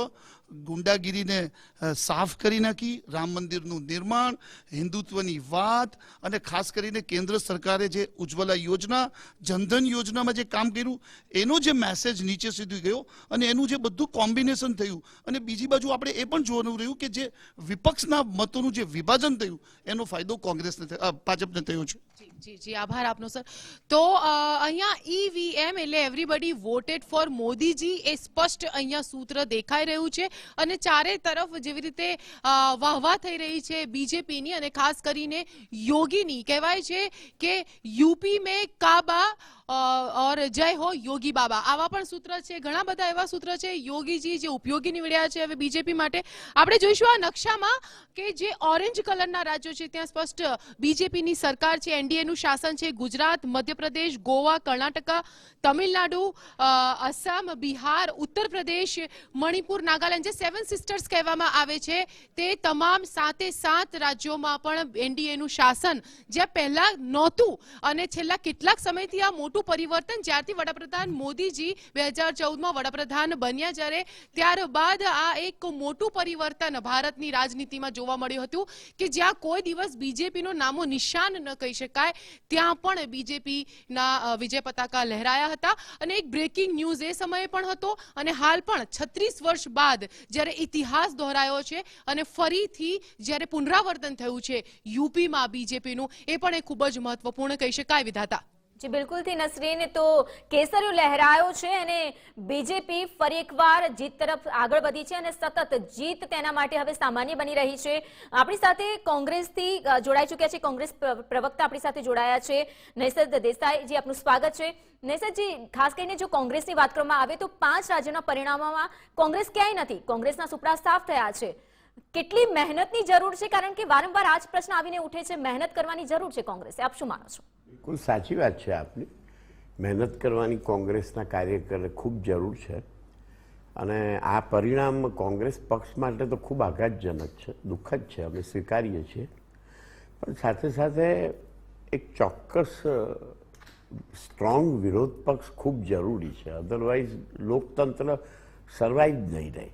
ગુંડાગીરીને સાફ કરી નાખી, રામ મંદિરનું નિર્માણ, હિન્દુત્વની વાત અને ખાસ કરીને કેન્દ્ર સરકારે જે ઉજ્જવલા યોજના, જનધન યોજનામાં જે કામ કર્યું એનો જે મેસેજ નીચે સુધી ગયો અને એનું જે બધું કોમ્બિનેશન થયું. અને બીજી બાજુ આપણે એ પણ જોવાનું રહ્યું કે જે વિપક્ષના મતોનું જે વિભાજન થયું એનો ફાયદો કોંગ્રેસને ભાજપને થયો છે. જી, આભાર આપનો સર. તો અહીંયા ઈવીએમ એટલે એવરીબડી વોટેડ ફોર મોદીજી એ સ્પષ્ટ અહીંયા સૂત્ર દેખાઈ રહ્યું છે અને ચારે તરફ જેવી રીતે વાહવા થઈ રહી છે બીજેપીની અને ખાસ કરીને યોગીની, કહેવાય છે કે યુપી મેં કાબા और जय हो योगी बाबा, આવા પણ સૂત્ર છે. ઘણા બધા એવા સૂત્ર છે યોગીજી જે ઉપયોગી નીવડ્યા છે હવે બીજેપી માટે. આપણે જોઈશું આ નકશામાં કે જે ઓરેન્જ કલરના રાજ્યો છે ત્યાં સ્પષ્ટ બીજેપીની સરકાર છે, એનડીએનું શાસન છે. ગુજરાત, મધ્યપ્રદેશ, ગોવા, કર્ણાટકા, તમિલનાડુ, અસમ, બિહાર, ઉત્તર પ્રદેશ, મણિપુર, નાગાલેન્ડ, જે 7 સિસ્ટર્સ કહેવામાં આવે છે તે તમામ 7 રાજ્યોમાં પણ એનડીએનું શાસન જ્યાં પહેલા નહોતું અને છેલ્લા કેટલાક સમયથી આ મોટું પરિવર્તન, જ્યારથી વડાપ્રધાન મોદીજી 2014માં વડાપ્રધાન બન્યા જ્યારે ત્યારબાદ આ એક મોટું પરિવર્તન ભારતની રાજનીતિમાં જોવા મળ્યું હતું કે જ્યાં કોઈ દિવસ બીજેપીનો નામો નિશાન ન કહી શકાય ત્યાં પણ બીજેપીના વિજય પતાકા લહેરાયા હતા. અને એક બ્રેકિંગ ન્યૂઝ એ સમયે પણ હતો અને હાલ પણ 36 વર્ષ બાદ જ્યારે ઇતિહાસ દોહરાયો છે અને ફરીથી જ્યારે પુનરાવર્તન થયું છે યુપીમાં બીજેપીનું, એ પણ એક ખૂબ જ મહત્વપૂર્ણ કહી શકાય. વિધાતા. જી બિલકુલથી નસરીન, તો કેસરીઓ લહેરાયો છે અને બીજેપી ફરી એકવાર જીત તરફ આગળ વધી છે અને સતત જીત તેના માટે હવે સામાન્ય બની રહી છે. આપણી સાથે કોંગ્રેસથી જોડાઈ ચૂક્યા છે, કોંગ્રેસ પ્રવક્તા આપણી સાથે જોડાયા છે નૈસદ દેસાઈ. જી, આપનું સ્વાગત છે. નૈસદજી, ખાસ કરીને જો કોંગ્રેસની વાત કરવામાં આવે તો 5 રાજ્યોના પરિણામોમાં કોંગ્રેસ ક્યાંય નથી, કોંગ્રેસના સુપડા સાફ થયા છે. કેટલી મહેનતની જરૂર છે? કારણ કે વારંવાર આ જ પ્રશ્ન આવીને ઉઠે છે, મહેનત કરવાની જરૂર છે કોંગ્રેસે. આપ શું માનો છો? બિલકુલ સાચી વાત છે આપની. મહેનત કરવાની કોંગ્રેસના કાર્યકરને ખૂબ જરૂર છે અને આ પરિણામ કોંગ્રેસ પક્ષ માટે તો ખૂબ આઘાતજનક છે, દુઃખદ છે, અમે સ્વીકારીએ છીએ. પણ સાથે સાથે એક ચોક્કસ સ્ટ્રોંગ વિરોધ પક્ષ ખૂબ જરૂરી છે, અધરવાઇઝ લોકતંત્ર સર્વાઈવ નહીં રહે.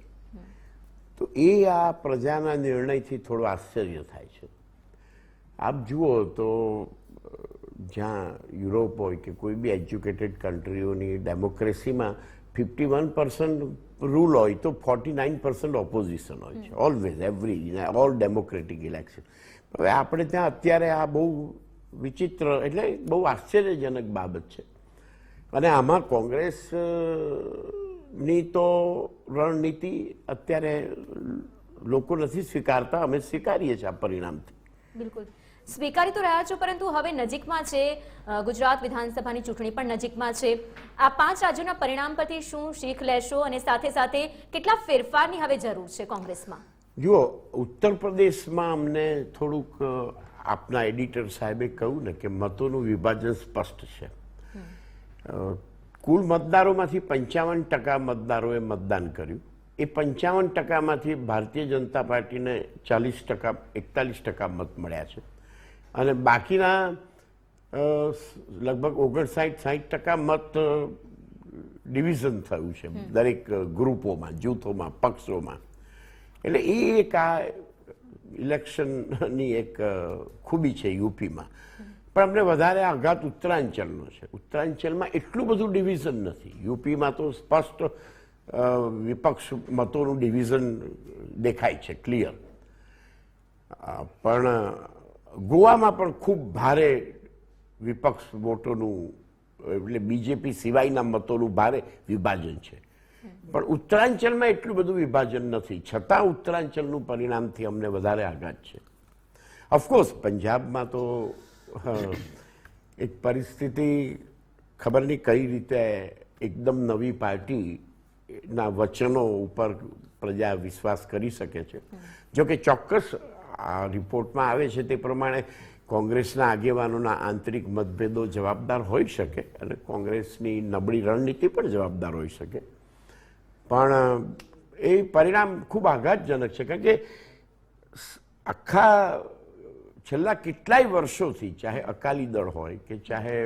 તો એ આ પ્રજાના નિર્ણયથી થોડું આશ્ચર્ય થાય છે. આપ જુઓ તો જ્યાં યુરોપ હોય કે કોઈ બી એજ્યુકેટેડ કન્ટ્રીઓની ડેમોક્રેસીમાં 51% રૂલ હોય તો 49% ઓપોઝિશન હોય છે, always every all democratic election. હવે આપણે ત્યાં અત્યારે આ બહુ વિચિત્ર એટલે બહુ આશ્ચર્યજનક બાબત છે. અને આમાં કોંગ્રેસની તો રણનીતિ અત્યારે લોકો નથી સ્વીકારતા, અમે સ્વીકારીએ છીએ આ પરિણામથી. બિલકુલ સ્વીકારી તો રહ્યા છો, પરંતુ હવે નજીકમાં છે ગુજરાત વિધાનસભાની ચૂંટણી પણ નજીકમાં છે. આ 5 રાજ્યોના પરિણામ પરથી શું શીખ લેશો અને સાથે સાથે કેટલા ફેરફારની હવે જરૂર છે કોંગ્રેસમાં? જુઓ, ઉત્તર પ્રદેશમાં અમને થોડુંક આપના એડિટર સાહેબે કહ્યું ને કે મતોનું વિભાજન સ્પષ્ટ છે. કુલ મતદારોમાંથી 55% મતદારોએ મતદાન કર્યું. એ 55%માંથી ભારતીય જનતા પાર્ટીને 40%, 41% મત મળ્યા છે અને બાકીના લગભગ 59-60% મત ડિવિઝન થયું છે દરેક ગ્રુપોમાં, જૂથોમાં, પક્ષોમાં. એટલે એ એક આ ઇલેક્શનની એક ખૂબી છે યુપીમાં. પણ અમને વધારે આઘાત ઉત્તરાંચલનો છે. ઉત્તરાંચલમાં એટલું બધું ડિવિઝન નથી. યુપીમાં તો સ્પષ્ટ વિપક્ષ મતોનું ડિવિઝન દેખાય છે, ક્લિયર. પણ ગોવામાં પણ ખૂબ ભારે વિપક્ષ વોટોનું એટલે બીજેપી સિવાયના મતોનું ભારે વિભાજન છે. પણ ઉત્તરાંચલમાં એટલું બધું વિભાજન નથી, છતાં ઉત્તરાંચલનું પરિણામથી અમને વધારે આઘાત છે. ઓફકોર્સ પંજાબમાં તો એક પરિસ્થિતિ ખબર નહીં કઈ રીતે એકદમ નવી પાર્ટીના વચનો ઉપર પ્રજા વિશ્વાસ કરી શકે છે. જોકે ચોક્કસ આ રિપોર્ટમાં આવે છે તે પ્રમાણે કોંગ્રેસના આગેવાનોના આંતરિક મતભેદો જવાબદાર હોઈ શકે અને કોંગ્રેસની નબળી રણનીતિ પણ જવાબદાર હોઈ શકે. પણ એ પરિણામ ખૂબ આઘાતજનક છે, કારણ કે આખા છેલ્લા કેટલાય વર્ષોથી ચાહે અકાલી દળ હોય કે ચાહે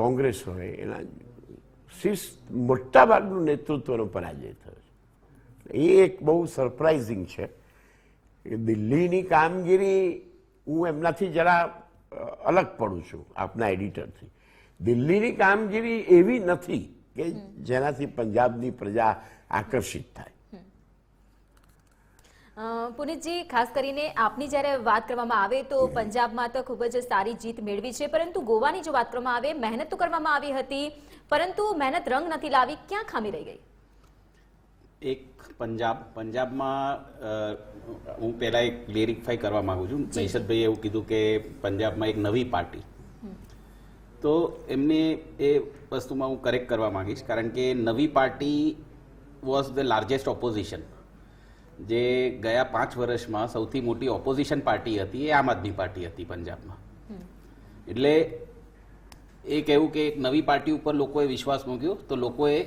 કોંગ્રેસ હોય એના મોટાભાગનું નેતૃત્વનો પરાજય થયો છે. એ એક બહુ સરપ્રાઇઝિંગ છે કે દિલ્હીની કામગીરી, હું એમનાથી જરા અલગ પડું છું આપના એડિટરથી. દિલ્હીની કામગીરી એવી નથી કે જેનાથી પંજાબની પ્રજા આકર્ષિત થાય. પુનિતજી, ખાસ કરીને આપની જ્યારે વાત કરવામાં આવે તો પંજાબમાં તો ખૂબ જ સારી જીત મેળવી છે, પરંતુ ગોવાની જો વાત કરવામાં આવે, મહેનત તો કરવામાં આવી હતી પરંતુ મહેનત રંગ નથી લાવી. ક્યાં ખામી રહી ગઈ? એક પંજાબમાં હું પહેલા એક ક્લેરિફાઈ કરવા માંગુ છું. નૈશદભાઈએ એવું કીધું કે પંજાબમાં એક નવી પાર્ટી, તો એમને એ વસ્તુમાં હું કરેક્ટ કરવા માંગીશ, કારણ કે નવી party was the largest opposition. જે ગયા 5 વર્ષમાં સૌથી મોટી ઓપોઝિશન પાર્ટી હતી એ આમ આદમી પાર્ટી હતી પંજાબમાં. એટલે એ કહેવું કે એક નવી પાર્ટી ઉપર લોકોએ વિશ્વાસ મૂક્યો, તો લોકોએ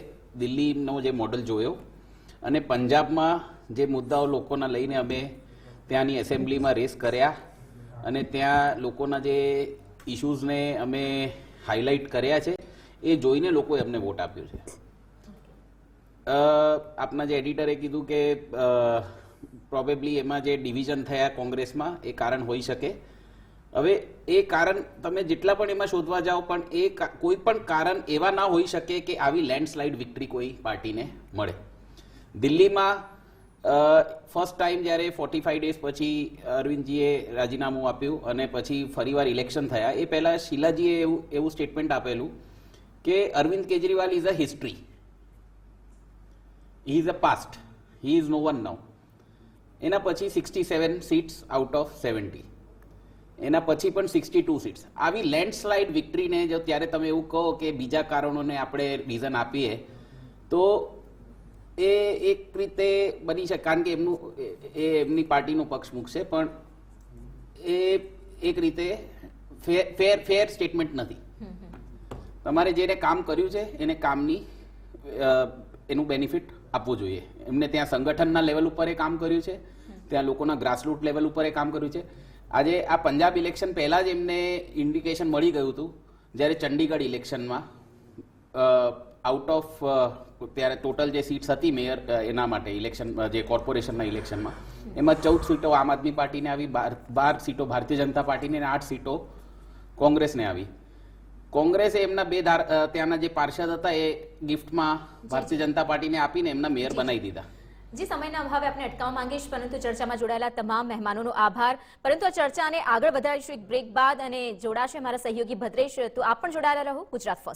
દિલ્હીનો જે મોડલ જોયો અને પંજાબમાં જે મુદ્દાઓ લોકોના લઈને અમે ત્યાંની એસેમ્બલીમાં રેસ કર્યા અને ત્યાં લોકોના જે ઇશ્યુઝને અમે હાઇલાઇટ કર્યા છે એ જોઈને લોકોએ અમને વોટ આપ્યો છે. આપના જે એડિટરે કીધું કે પ્રોબેબલી એમાં જે ડિવિઝન થયા કોંગ્રેસમાં એ કારણ હોઈ શકે. હવે એ કારણ તમે જેટલા પણ એમાં શોધવા જાઓ પણ એ કોઈ પણ કારણ એવા ના હોઈ શકે કે આવી લેન્ડસ્લાઇડ વિક્ટરી કોઈ પાર્ટીને મળે. દિલ્હીમાં ફર્સ્ટ ટાઈમ જ્યારે 45 ડેઝ પછી અરવિંદજીએ રાજીનામું આપ્યું અને પછી ફરીવાર ઇલેક્શન થયા, એ પહેલાં શીલાજીએ એવું સ્ટેટમેન્ટ આપેલું કે Arvind Kejriwal is a history, he is a past, he is no one now. એના પછી 67 સીટ્સ આઉટ ઓફ 70, એના પછી પણ 62 સીટ્સ. આવી લેન્ડસ્લાઇડ વિક્ટરીને જો ત્યારે તમે એવું કહો કે બીજા કારણોને આપણે રીઝન આપીએ તો એ એક રીતે બની શકે, કારણ કે એમની પાર્ટીનો પક્ષ મૂકશે, પણ એ એક રીતે ફેર સ્ટેટમેન્ટ નથી. તમારે જેને કામ કર્યું છે એને કામની એનું બેનિફિટ આપવું જોઈએ. એમને ત્યાં સંગઠનના લેવલ ઉપર એ કામ કર્યું છે, ત્યાં લોકોના ગ્રાસરૂટ લેવલ ઉપર એ કામ કર્યું છે. આજે આ પંજાબ ઇલેક્શન પહેલાં જ એમને ઇન્ડિકેશન મળી ગયું હતું, જ્યારે ચંડીગઢ ઇલેક્શનમાં આઉટ ઓફ ત્યારે ટોટલ જે સીટ્સ હતી મેયર એના માટે ઇલેક્શન જે કોર્પોરેશનના ઇલેક્શનમાં, એમાં 14 સીટો આમ આદમી પાર્ટીને આવી, 12 સીટો ભારતીય જનતા પાર્ટીને અને 8 સીટો કોંગ્રેસને આવી. કોંગ્રેસે એમના ત્યાંના જે પાર્ષદ હતા એ ગિફ્ટમાં ભારતીય જનતા પાર્ટીને આપીને એમના મેયર બનાવી દીધા. જી, સમયના અભાવે આપણે અટકાવવા માંગીશ, પરંતુ ચર્ચામાં જોડાયેલા તમામ મહેમાનોનો આભાર. પરંતુ આ ચર્ચાને આગળ વધારીશું એક બ્રેક બાદ, અને જોડાશે મારા સહયોગી ભદ્રેશ. તો આપ પણ જોડાયેલા રહો ગુજરાત ફર્સ્ટ.